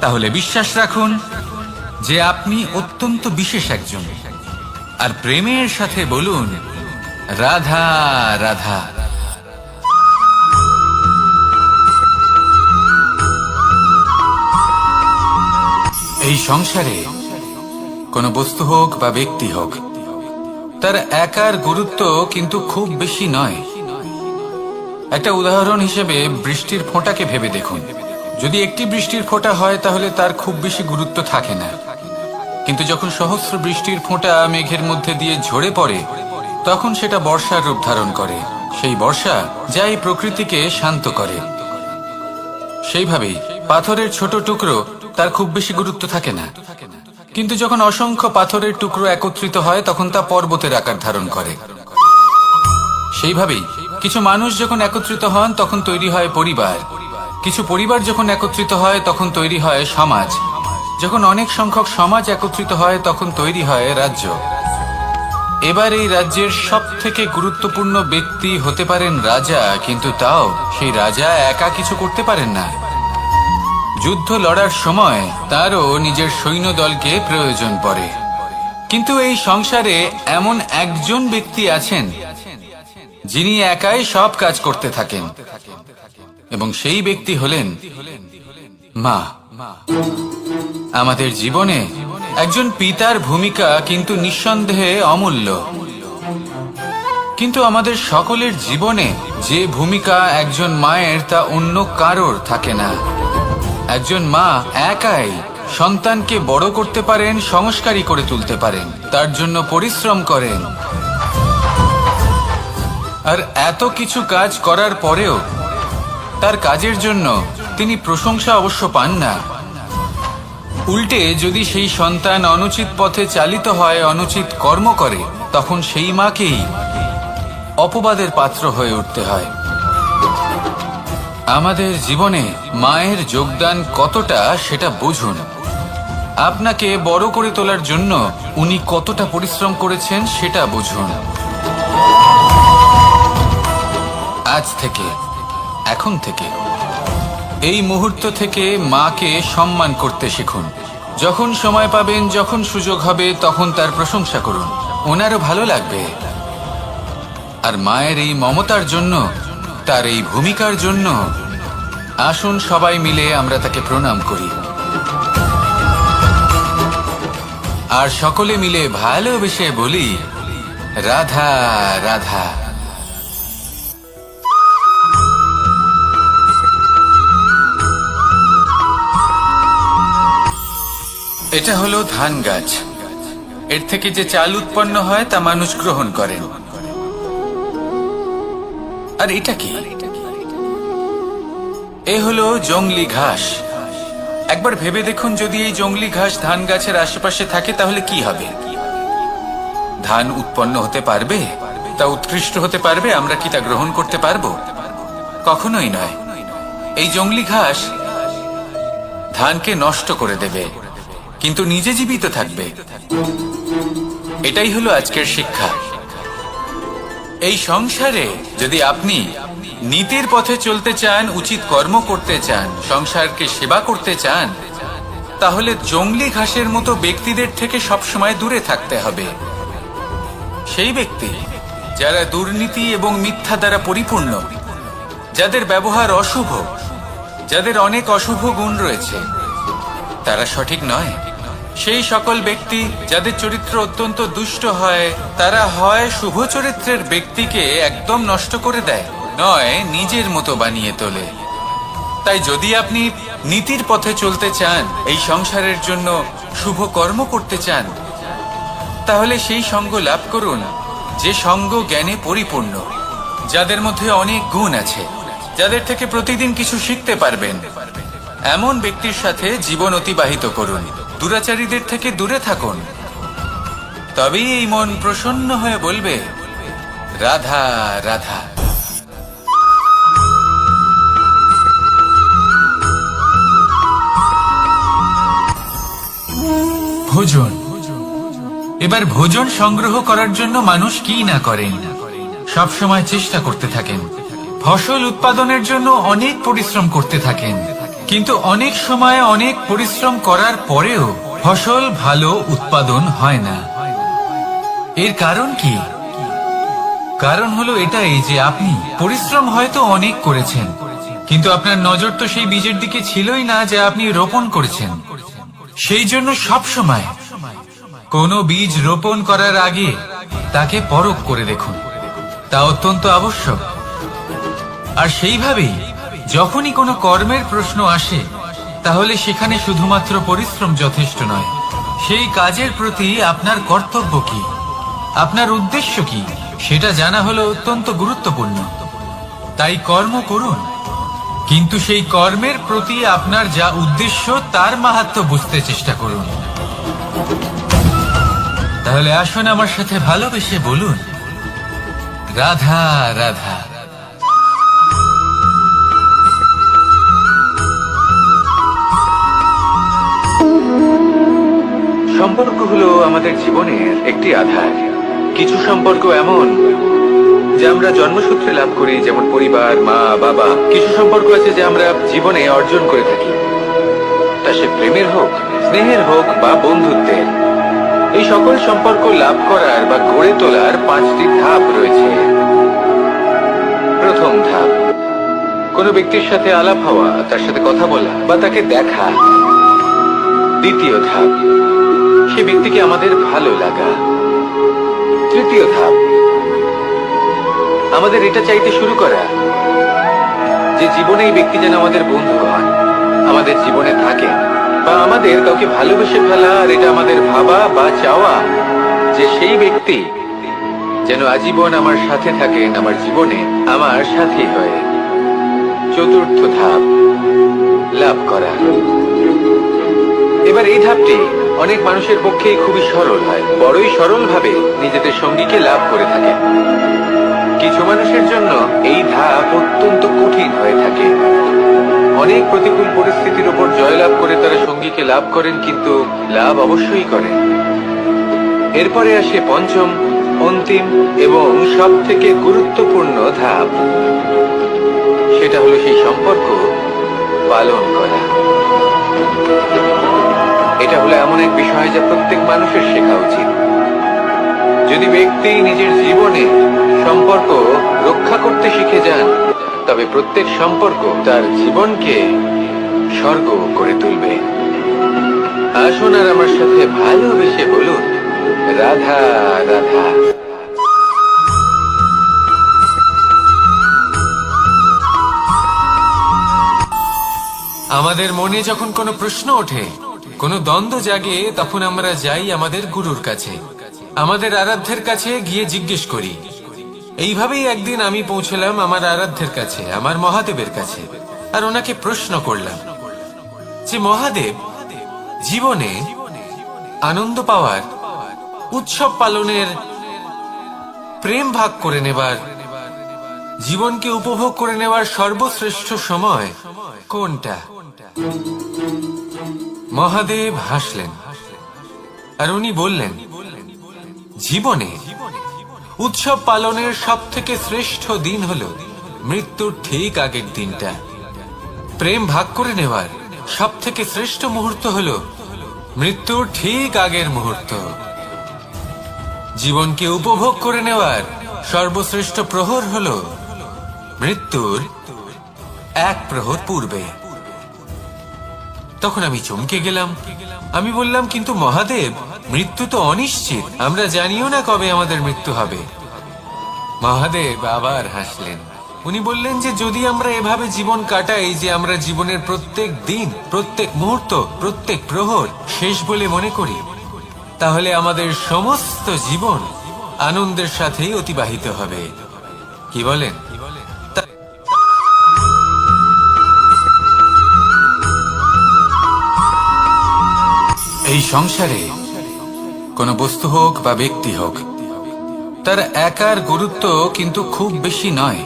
তাহলে বিশ্বাস রাখুন যে আপনি অত্যন্ত বিশেষ একজন, আর প্রেমের সাথে বলুন রাধা রাধা। এই সংসারে কোনো বস্তু হোক বা ব্যক্তি হোক, তার একার গুরুত্ব কিন্তু খুব বেশি নয়। একটা উদাহরণ হিসেবে বৃষ্টির ফোঁটাকে ভেবে দেখুন। যদি একটি বৃষ্টির ফোঁটা হয় তাহলে তার খুব বেশি গুরুত্ব থাকে না, কিন্তু যখন সহস্র বৃষ্টির ফোঁটা মেঘের মধ্যে দিয়ে ঝরে পড়ে তখন সেটা বর্ষার রূপ ধারণ করে। সেই বর্ষা যা এই প্রকৃতিকে শান্ত করে। সেইভাবেই পাথরের ছোট টুকরো, তার খুব বেশি গুরুত্ব থাকে না, কিন্তু যখন অসংখ্য পাথরের টুকরো একত্রিত হয় তখন তা পর্বতের আকার ধারণ করে। সেইভাবেই কিছু মানুষ যখন একত্রিত হন তখন তৈরি হয় পরিবার, কিছু পরিবার যখন একত্রিত হয় তখন তৈরি হয় সমাজ, যখন অনেক সংখ্যক সমাজ একত্রিত হয় তখন তৈরি হয় রাজ্য। এবার এই রাজ্যের সব থেকে গুরুত্বপূর্ণ ব্যক্তি হতে পারেন রাজা, কিন্তু তাও সেই রাজা একা কিছু করতে পারেন না। যুদ্ধ লড়ার সময় তারও নিজের সৈন্যদলকে প্রয়োজন পড়ে। কিন্তু এই সংসারে এমন একজন ব্যক্তি আছেন যিনি একাই সব কাজ করতে থাকেন, এবং সেই ব্যক্তি হলেন মা। আমাদের জীবনে একজন পিতার ভূমিকা কিন্তু নিঃসন্দেহে অমূল্য, কিন্তু আমাদের সকলের জীবনে যে ভূমিকা একজন মায়ের তা অন্য কারোর থাকে না। একজন মা একাই সন্তানকে বড় করতে পারেন, সংস্কারী করে তুলতে পারেন, তার জন্য পরিশ্রম করেন। আর এত কিছু কাজ করার পরেও তার কাজের জন্য তিনি প্রশংসা অবশ্য পান না। উল্টে যদি সেই সন্তান অনুচিত পথে চালিত হয়, অনুচিত কর্ম করে, তখন সেই মাকেই অপবাদের পাত্র হয়ে উঠতে হয়। আমাদের জীবনে মায়ের যোগদান কতটা সেটা বুঝুন। আপনাকে বড় করে তোলার জন্য উনি কতটা পরিশ্রম করেছেন সেটা বুঝুন। আজ থেকে, এখন থেকে, এই মুহূর্ত থেকে মাকে সম্মান করতে শিখুন। যখন সময় পাবেন, যখন সুযোগ হবে, তখন তার প্রশংসা করুন, ওনারও ভালো লাগবে। আর মায়ের এই মমতার জন্য, তার এই ভূমিকার জন্য আসুন সবাই মিলে আমরা তাকে প্রণাম করি, আর সকলে মিলে ভালোবেসে বলি রাধা রাধা। এটা হলো ধান গাছ। এর থেকে যে চাল উৎপন্ন হয় তা মানুষ গ্রহণ করেন। আর এটা কি? এ হলো জংলি ঘাস। একবার ভেবে দেখুন, যদি এই জংলি ঘাস ধান গাছের আশেপাশে থাকে তাহলে কি হবে? ধান উৎপন্ন হতে পারবে? তা উৎকৃষ্ট হতে পারবে? আমরা কি তা গ্রহণ করতে পারবো? কখনোই নয়। এই জংলি ঘাস ধানকে নষ্ট করে দেবে, কিন্তু নিজে জীবিত থাকবে। এটাই হলো আজকের শিক্ষা। এই সংসারে যদি আপনি নীতির পথে চলতে চান, উচিত কর্ম করতে চান, সংসারকে সেবা করতে চান, তাহলে জংলি ঘাসের মতো ব্যক্তিদের থেকে সবসময় দূরে থাকতে হবে। সেই ব্যক্তি যারা দুর্নীতি এবং মিথ্যা দ্বারা পরিপূর্ণ, যাদের ব্যবহার অশুভ, যাদের অনেক অশুভ গুণ রয়েছে, তারা সঠিক নয়। সেই সকল ব্যক্তি যাদের চরিত্র অত্যন্ত দুষ্ট হয়, তারা হয় শুভ চরিত্রের ব্যক্তিকে একদম নষ্ট করে দেয়, নয় নিজের মতো বানিয়ে তোলে। তাই যদি আপনি নীতির পথে চলতে চান, এই সংসারের জন্য শুভ কর্ম করতে চান, তাহলে সেই সঙ্গ লাভ করুন যে সঙ্গ জ্ঞানে পরিপূর্ণ, যাদের মধ্যে অনেক গুণ আছে, যাদের থেকে প্রতিদিন কিছু শিখতে পারবেন, এমন ব্যক্তির সাথে জীবন অতিবাহিত করুন। দুরাচারীদের থেকে দূরে থাকুন। তবেই এই মন প্রসন্ন হয়ে বলবে, রাধা রাধা। ভোজন। এবার ভোজন সংগ্রহ করার জন্য মানুষ কি না করেন, সব সময় চেষ্টা করতে থাকেন। ফসল উৎপাদনের জন্য অনেক পরিশ্রম করতে থাকেন, কিন্তু অনেক সময় অনেক পরিশ্রম করার পরেও ফসল ভালো উৎপাদন হয় না। এর কারণ কি? কারণ হলো এটাই যে আপনি পরিশ্রম হয়তো অনেক করেছেন, কিন্তু আপনার নজর তো সেই বীজের দিকে ছিলই না যা আপনি রোপণ করেছেন। সেই জন্য সব সময় কোনো বীজ রোপণ করার আগে তাকে পরখ করে দেখুন, তা অত্যন্ত আবশ্যক। আর সেইভাবেই যখনই কোনো কর্মের প্রশ্ন আসে, তাহলে সেখানে শুধুমাত্র পরিশ্রম যথেষ্ট নয়। সেই কাজের প্রতি আপনার কর্তব্য কি, আপনার উদ্দেশ্য কি, সেটা জানা হলো অত্যন্ত গুরুত্বপূর্ণ। তাই কর্ম করুন, কিন্তু সেই কর্মের প্রতি আপনার যা উদ্দেশ্য তার মাহাত্ম্য বুঝতে চেষ্টা করুন। তাহলে আসুন আমার সাথে ভালোবেসে বলুন, রাধা রাধা। সম্পর্ক হলো আমাদের জীবনের একটি আধার। কিছু সম্পর্ক এমন যা আমরা জন্মসূত্রে লাভ করি, যেমন পরিবার, মা, বাবা। কিছু সম্পর্ক আছে যা আমরা জীবনে অর্জন করে থাকি, তা সে প্রেমের হোক, স্নেহের হোক বা বন্ধুত্বের। এই সকল সম্পর্ক লাভ করার বা গড়ে তোলার 5টি ধাপ রয়েছে। প্রথম ধাপ, কোনো ব্যক্তির সাথে আলাপ হওয়া, তার সাথে কথা বলা বা তাকে দেখা। দ্বিতীয় ধাপ, সে ব্যক্তিকে আমাদের ভালো লাগা। তৃতীয় ধাপ, আমাদের এটা চাইতে শুরু করা যে জীবনে এই ব্যক্তি যেন আমাদের বন্ধু হন, আমাদের জীবনে থাকে, বা আমাদের কাউকে ভালোবেসে ফেলা। আর এটা আমাদের ভাবা বা চাওয়া যে সেই ব্যক্তি যেন আজীবন আমার সাথে থাকেন, আমার জীবনে আমার সাথী হয়ে। চতুর্থ ধাপ, লাভ করা। এবার এই ধাপটি অনেক মানুষের পক্ষেই খুবই সরল হয়, বড়ই সরল ভাবে নিজেদের সঙ্গীকে লাভ করে থাকেন। কিছু মানুষের জন্য এই ধাপ অত্যন্ত কঠিন হয়ে থাকে। অনেক প্রতিকূল পরিস্থিতির উপর জয়লাভ করে তারা সঙ্গীকে লাভ করেন, কিন্তু লাভ অবশ্যই করেন। এরপরে আসে পঞ্চম, অন্তিম এবং সব থেকে গুরুত্বপূর্ণ ধাপ। সেটা হলো সেই সম্পর্ক পালন করা। এটা হলো এমন এক বিষয় যা প্রত্যেক মানুষের শেখা উচিত। যদি ব্যক্তি নিজের জীবনে সম্পর্ক রক্ষা করতে শিখে যান, তবে প্রত্যেক সম্পর্ক তার জীবনকে স্বর্গ করে তুলবে। আসুন আর আমার সাথে ভালোবেসে বলুন, রাধা রাধা। আমাদের মনে যখন কোনো প্রশ্ন ওঠে, কোনো দ্বন্দ্ব জাগে, তখন আমরা যাই আমাদের গুরুর কাছে, আমাদের আরাধ্যের কাছে গিয়ে জিজ্ঞেস করি। এইভাবেই একদিন আমি পৌঁছলাম আমার আরাধ্যের কাছে, আমার মহাদেবের কাছে, আর ওনাকে প্রশ্ন করলাম যে মহাদেব, জীবনে আনন্দ পাওয়ার, উৎসব পালনের, প্রেম ভাগ করে নেবার, জীবনকে উপভোগ করে নেওয়ার সর্বশ্রেষ্ঠ সময় কোনটা? মহাদেব হাসলেন আর উনি বললেন, জীবনে উৎসব পালনের সব থেকে শ্রেষ্ঠ দিন হলো মৃত্যুর ঠিক আগের দিনটা। প্রেম ভাগ করে নেওয়ার সব থেকে শ্রেষ্ঠ মুহূর্ত হলো মৃত্যুর ঠিক আগের মুহূর্ত। জীবনকে উপভোগ করে নেওয়ার সর্বশ্রেষ্ঠ প্রহর হলো মৃত্যুর 1 প্রহর পূর্বে। তখন আমি চমকে গেলাম। আমি বললাম, কিন্তু মহাদেব, মৃত্যু তো অনিশ্চিত, আমরা জানিও না কবে আমাদের মৃত্যু হবে। মহাদেব আবার হাসলেন। উনি বললেন যে যদি আমরা এভাবে জীবন কাটাই যে আমরা জীবনের প্রত্যেক দিন, প্রত্যেক মুহূর্ত, প্রত্যেক প্রহর শেষ বলে মনে করি, তাহলে আমাদের সমস্ত জীবন আনন্দের সাথেই অতিবাহিত হবে। কি বলেন? এই সংসারে কোনো বস্তু হোক বা ব্যক্তি হোক, তার একার গুরুত্ব কিন্তু খুব বেশি নয়।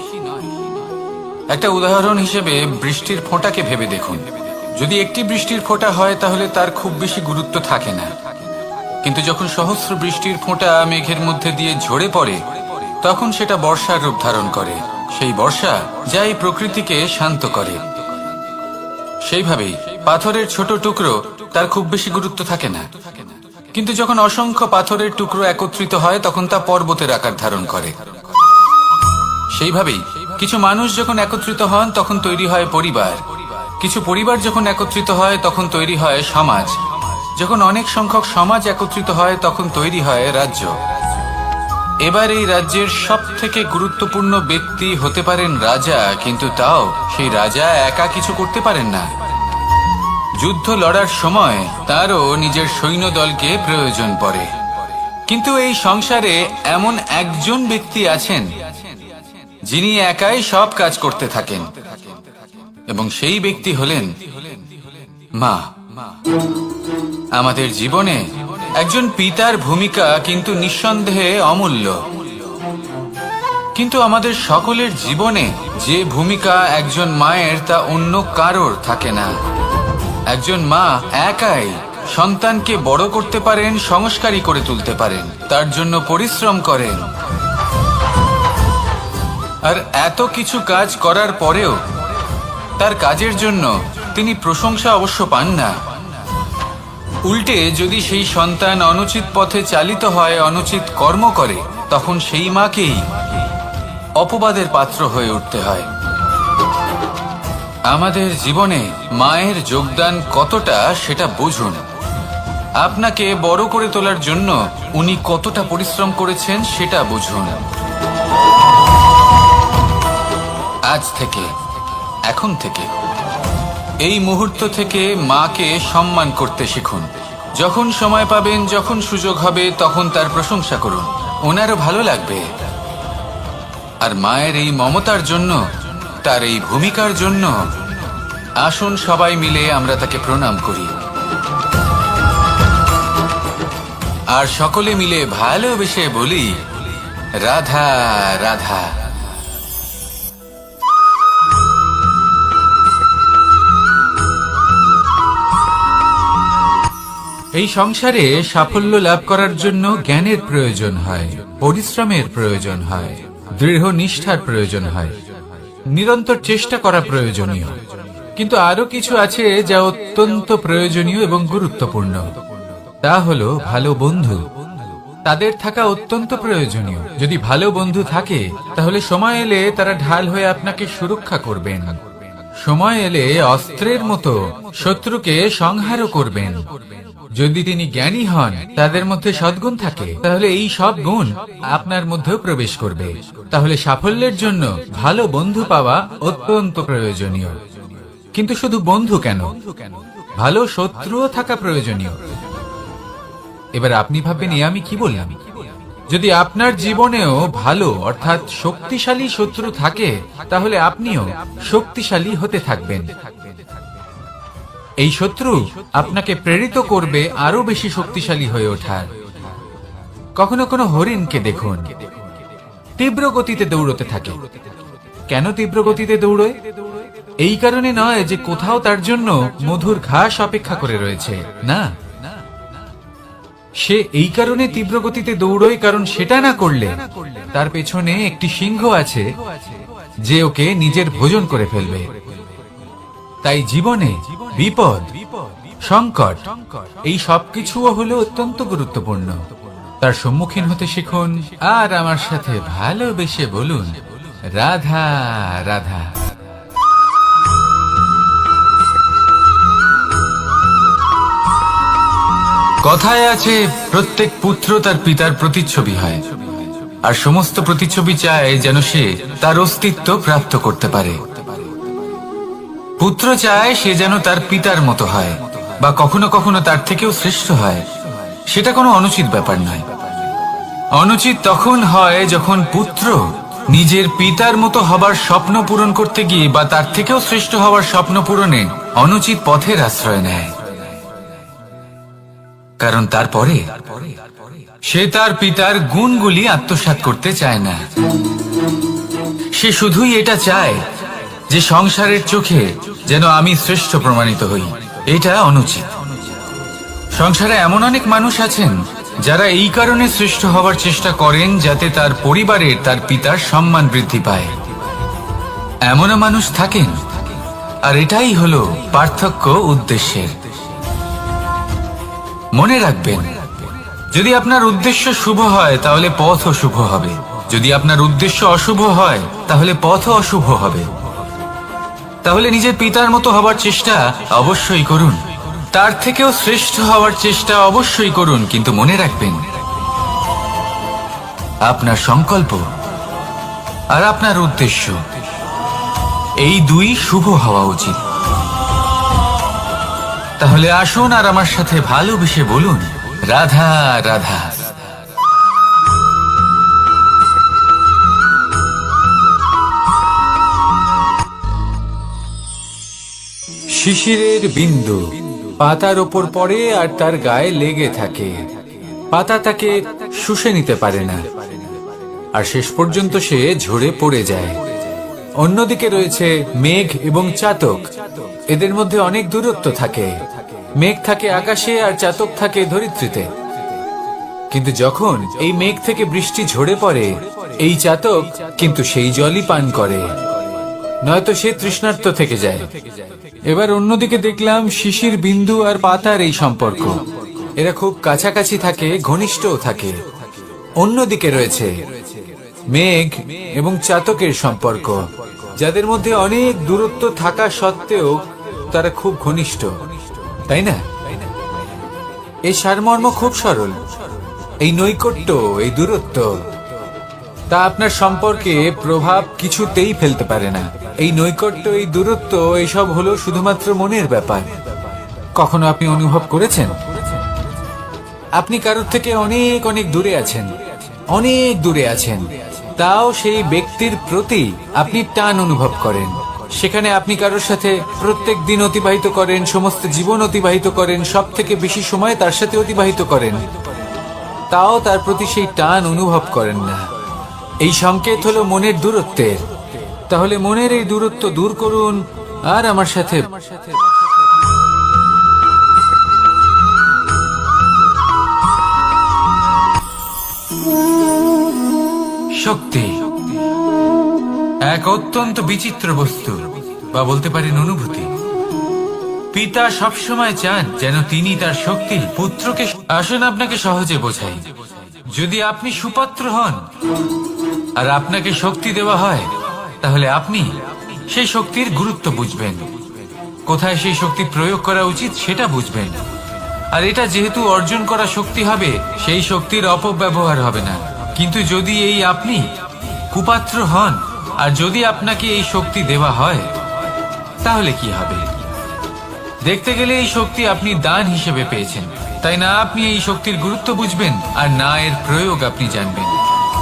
একটা উদাহরণ হিসেবে বৃষ্টির ফোঁটাকে ভেবে দেখুন। যদি একটি বৃষ্টির ফোঁটা হয় তাহলে তার খুব বেশি গুরুত্ব থাকে না, কিন্তু যখন সহস্র বৃষ্টির ফোঁটা মেঘের মধ্যে দিয়ে ঝরে পড়ে তখন সেটা বর্ষার রূপ ধারণ করে। সেই বর্ষা যা এই প্রকৃতিকে শান্ত করে। সেইভাবেই পাথরের ছোট টুকরো, তার খুব বেশি গুরুত্ব থাকে না, কিন্তু যখন অসংখ্য পাথরের টুকরো একত্রিত হয় তখন তা পর্বতের আকার ধারণ করে। সেইভাবেই কিছু মানুষ যখন একত্রিত হন তখন তৈরি হয় পরিবার, কিছু পরিবার যখন একত্রিত হয় তখন তৈরি হয় সমাজ, যখন অনেক সংখ্যক সমাজ একত্রিত হয় তখন তৈরি হয় রাজ্য। এবার এই রাজ্যের সব থেকে গুরুত্বপূর্ণ ব্যক্তি হতে পারেন রাজা, কিন্তু তাও সেই রাজা একা কিছু করতে পারেন না। যুদ্ধ লড়ার সময় তারও নিজের সৈন্যদলকে প্রয়োজন পড়ে। কিন্তু এই সংসারে এমন একজন ব্যক্তি আছেন যিনি একাই সব কাজ করতে থাকেন, এবং সেই ব্যক্তি হলেন মা। আমাদের জীবনে একজন পিতার ভূমিকা কিন্তু নিঃসন্দেহে অমূল্য, কিন্তু আমাদের সকলের জীবনে যে ভূমিকা একজন মায়ের তা অন্য কারোর থাকে না। একজন মা একাই সন্তানকে বড় করতে পারেন, সংস্কারী করে তুলতে পারেন, তার জন্য পরিশ্রম করেন। আর এত কিছু কাজ করার পরেও তার কাজের জন্য তিনি প্রশংসা অবশ্য পান না। উল্টে যদি সেই সন্তান অনুচিত পথে চালিত হয়, অনুচিত কর্ম করে, তখন সেই মাকেই অপবাদের পাত্র হয়ে উঠতে হয়। আমাদের জীবনে মায়ের যোগদান কতটা সেটা বুঝুন। আপনাকে বড় করে তোলার জন্য উনি কতটা পরিশ্রম করেছেন সেটা বুঝুন। আজ থেকে, এখন থেকে, এই মুহূর্ত থেকে মাকে সম্মান করতে শিখুন। যখন সময় পাবেন, যখন সুযোগ হবে, তখন তার প্রশংসা করুন, ওনারও ভালো লাগবে। আর মায়ের এই মমতার জন্য, তার এই ভূমিকার জন্য আসুন সবাই মিলে আমরা তাকে প্রণাম করি, আর সকলে মিলে ভালোবেসে বলি, রাধা রাধা। এই সংসারে সাফল্য লাভ করার জন্য জ্ঞানের প্রয়োজন হয়, পরিশ্রমের প্রয়োজন হয়, দৃঢ় নিষ্ঠার প্রয়োজন হয়, নিরন্তর চেষ্টা করা প্রয়োজনীয়। কিন্তু আরো কিছু আছে যা অত্যন্ত প্রয়োজনীয় এবং গুরুত্বপূর্ণ। তা হলো ভালো বন্ধু। তাদের থাকা অত্যন্ত প্রয়োজনীয়। যদি ভালো বন্ধু থাকে তাহলে সময় এলে তারা ঢাল হয়ে আপনাকে সুরক্ষা করবেন। সময় এলে অস্ত্রের মতো শত্রুকে সংহারও করবেন। যদি তিনি জ্ঞানী হন, তাদের মধ্যে সদ্গুণ থাকে, তাহলে এই সব গুণ আপনার মধ্যেও প্রবেশ করবে। তাহলে সাফল্যের জন্য ভালো বন্ধু পাওয়া অত্যন্ত প্রয়োজনীয়। কিন্তু শুধু বন্ধু কেন, ভালো শত্রুও থাকা প্রয়োজনীয়। এবার আপনি ভাববেন, এ আমি কি বললাম? যদি আপনার জীবনেও ভালো অর্থাৎ শক্তিশালী শত্রু থাকে, তাহলে আপনিও শক্তিশালী হতে থাকবেন। এই শত্রু আপনাকে প্রেরিত করবে আরো বেশি শক্তিশালী হয়ে ওঠার। কখনো কোনো হরিণকে দেখুন, তীব্র গতিতে দৌড়তে থাকে। কেন তীব্র গতিতে দৌড়য়? এই কারণে নয় যে কোথাও তার জন্য মধুর ঘাস অপেক্ষা করে রয়েছে, না। সে এই কারণে তীব্র গতিতে দৌড়য় কারণ সেটা না করলে তার পেছনে একটি সিংহ আছে যে ওকে নিজের ভোজন করে ফেলবে। তাই জীবনে বিপদ, সংকট, এই সবকিছুও হলো অত্যন্ত গুরুত্বপূর্ণ। তার সম্মুখীন হতে শিখুন, আর আমার সাথে ভালোবেসে বলুন, রাধা রাধা। কথায় আছে, প্রত্যেক পুত্র তার পিতার প্রতিচ্ছবি হয়, আর সমস্ত প্রতিচ্ছবি চায় যেন সে তার অস্তিত্ব প্রাপ্ত করতে পারে। পুত্র চায় সে যেন তার পিতার মতো হয়, বা কখনো কখনো তার থেকেও শ্রেষ্ঠ হয়। সেটা কোনো অনুচিত ব্যাপার নয়। অনুচিত তখন হয় যখন পুত্র নিজের পিতার মতো হবার স্বপ্ন পূরণ করতে গিয়ে বা তার থেকেও শ্রেষ্ঠ হওয়ার স্বপ্ন পূরণে অনুচিত পথের আশ্রয় নেয়। কারণ তারপরে সে তার পিতার গুণগুলি আত্মসাৎ করতে চায় না। সে শুধুই এটা চায় যে সংসারের চোখে যেন আমি শ্রেষ্ঠ প্রমাণিত হই। এটা অনুচিত। সংসারে এমন অনেক মানুষ আছেন যারা এই কারণে শ্রেষ্ঠ হওয়ার চেষ্টা করেন যাতে তার পরিবারের তার পিতার সম্মান বৃদ্ধি পায়। এমনও মানুষ থাকেন, আর এটাই হলো পার্থক্য উদ্দেশ্যের। মনে রাখবেন, যদি আপনার উদ্দেশ্য শুভ হয় তাহলে পথও শুভ হবে, যদি আপনার উদ্দেশ্য অশুভ হয় তাহলে পথও অশুভ হবে। তাহলে নিজের পিতার মতো হবার চেষ্টা অবশ্যই করুন, তার থেকেও শ্রেষ্ঠ হওয়ার চেষ্টা অবশ্যই করুন, কিন্তু মনে রাখবেন আপনার সংকল্প আর আপনার উদ্দেশ্য এই দুই শুভ হওয়া উচিত। তাহলে আসুন আর আমার সাথে ভালোবেসে বলুন, রাধা রাধা। শিশিরের বিন্দু পাতার ওপর পড়ে আর তার গায়ে লেগে থাকে। পাতা তাকে শুষে নিতে পারে না, আর শেষ পর্যন্ত সে ঝরে পড়ে যায়। অন্যদিকে রয়েছে মেঘ এবং চাতক। এদের মধ্যে অনেক দূরত্ব থাকে। মেঘ থাকে আকাশে আর চাতক থাকে ধরিত্রীতে। কিন্তু যখন এই মেঘ থেকে বৃষ্টি ঝরে পড়ে, এই চাতক কিন্তু সেই জলই পান করে, নয়তো সে তৃষ্ণার্ত থেকে যায়। এবার অন্যদিকে দেখলাম শিশির বিন্দু আর পাতার এই সম্পর্ক। এরা খুব কাছাকাছি থাকে, ঘনিষ্ঠও থাকে। অন্যদিকে রয়েছে মেঘ এবং চাতকের সম্পর্ক, যাদের মধ্যে অনেক দূরত্ব থাকা সত্ত্বেও তারা খুব ঘনিষ্ঠ, তাই না? এই সারমর্ম খুব সরল। এই নৈকট্য, এই দূরত্ব, তা আপনার সম্পর্কে প্রভাব কিছুতেই ফেলতে পারে না। এই নৈকট্য, এই দূরত্ব, এসব হলো শুধুমাত্র মনের ব্যাপার। কখনো আপনি অনুভব করেছেন আপনি কারোর থেকে অনেক অনেক দূরে আছেন, অনেক দূরে আছেন, তাও সেই ব্যক্তির প্রতি আপনি টান অনুভব করেন। সেখানে আপনি কারোর সাথে প্রত্যেক দিন অতিবাহিত করেন, সমস্ত জীবন অতিবাহিত করেন, সব থেকে বেশি সময় তার সাথে অতিবাহিত করেন, তাও তার প্রতি সেই টান অনুভব করেন না। এই সংকেত হলো মনের দূরত্বের। তাহলে মনের এই দূরত্ব দূর করুন আর আমার সাথে শক্তি এক অত্যন্ত বিচিত্র বস্তু, বা বলতে পারেন অনুভূতি। পিতা সবসময় চান যেন তিনি তার শক্তি পুত্রকে। আসুন আপনাকে সহজে বোঝাই। যদি আপনি সুপাত্র হন আর আপনাকে শক্তি দেওয়া হয়, তাহলে আপনি সেই শক্তির গুরুত্ব বুঝবেন, কোথায় সেই শক্তি প্রয়োগ করা উচিত সেটা বুঝবেন। আর এটা যেহেতু অর্জন করা শক্তি হবে, সেই শক্তির অপব্যবহার হবে না। কিন্তু যদি এই আপনি কুপাত্র হন আর যদি আপনাকে এই শক্তি দেওয়া হয়, তাহলে কি হবে? দেখতে গেলে এই শক্তি আপনি দান হিসেবে পেয়েছেন, তাই না? আপনি এই শক্তির গুরুত্ব বুঝবেন আর না এর প্রয়োগ আপনি জানবেন।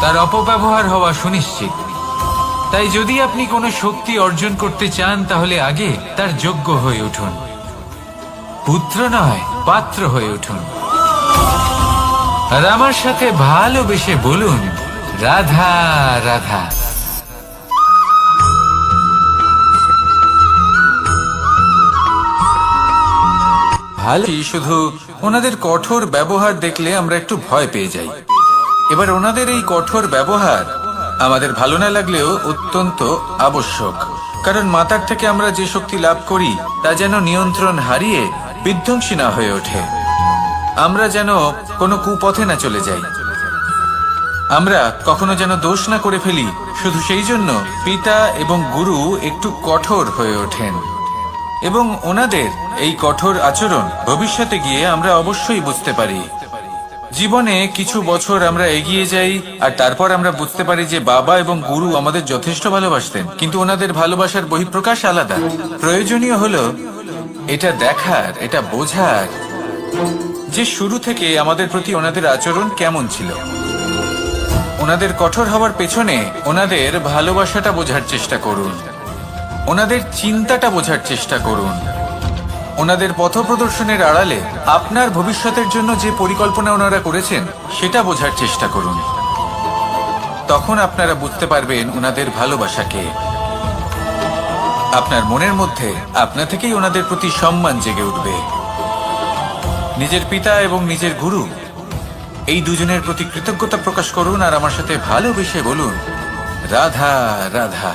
তার অপব্যবহার হওয়া সুনিশ্চিত। তাই যদি আপনি কোনো শক্তি অর্জন করতে চান, তাহলে আগে তার যোগ্য হয়ে উঠুন। পুত্র নয়, পাত্র হয়ে উঠুন। আর আমার সাথে ভালোবেসে বলুন, রাধা রাধা। ভালো, শুধু ওনাদের কঠোর ব্যবহার দেখলে আমরা একটু ভয় পেয়ে যাই। এবার ওনাদের এই কঠোর ব্যবহার আমাদের ভালো না লাগলেও অত্যন্ত আবশ্যক, কারণ মাতার থেকে আমরা যে শক্তি লাভ করি তা যেন নিয়ন্ত্রণ হারিয়ে বিধ্বংসী না হয়ে ওঠে। আমরা যেন কোনো কুপথে না চলে যাই, আমরা কখনো যেন দোষ না করে ফেলি। শুধু সেই জন্য পিতা এবং গুরু একটু কঠোর হয়ে ওঠেন, এবং ওনাদের এই কঠোর আচরণ ভবিষ্যতে গিয়ে আমরা অবশ্যই বুঝতে পারি। জীবনে কিছু বছর আমরা এগিয়ে যাই আর তারপর আমরা বুঝতে পারি যে বাবা এবং গুরু আমাদের যথেষ্ট ভালোবাসতেন, কিন্তু ওনাদের ভালোবাসার বহিঃপ্রকাশ আলাদা। প্রয়োজনীয় হলো এটা দেখার, এটা বোঝার যে শুরু থেকে আমাদের প্রতি ওনাদের আচরণ কেমন ছিল। ওনাদের কঠোর হওয়ার পেছনে ওনাদের ভালোবাসাটা বোঝার চেষ্টা করুন, ওনাদের চিন্তাটা বোঝার চেষ্টা করুন, ওনাদের পথপ্রদর্শনের আড়ালে আপনার ভবিষ্যতের জন্য যে পরিকল্পনা ওনারা করেছেন সেটা বোঝার চেষ্টা করুন। তখন আপনারা বুঝতে পারবেন ওনাদের ভালোবাসাকে। আপনার মনের মধ্যে আপনা থেকেই ওনাদের প্রতি সম্মান জেগে উঠবে। নিজের পিতা এবং নিজের গুরু এই দুজনের প্রতি কৃতজ্ঞতা প্রকাশ করুন আর আমার সাথে ভালোবেসে বলুন, রাধা রাধা।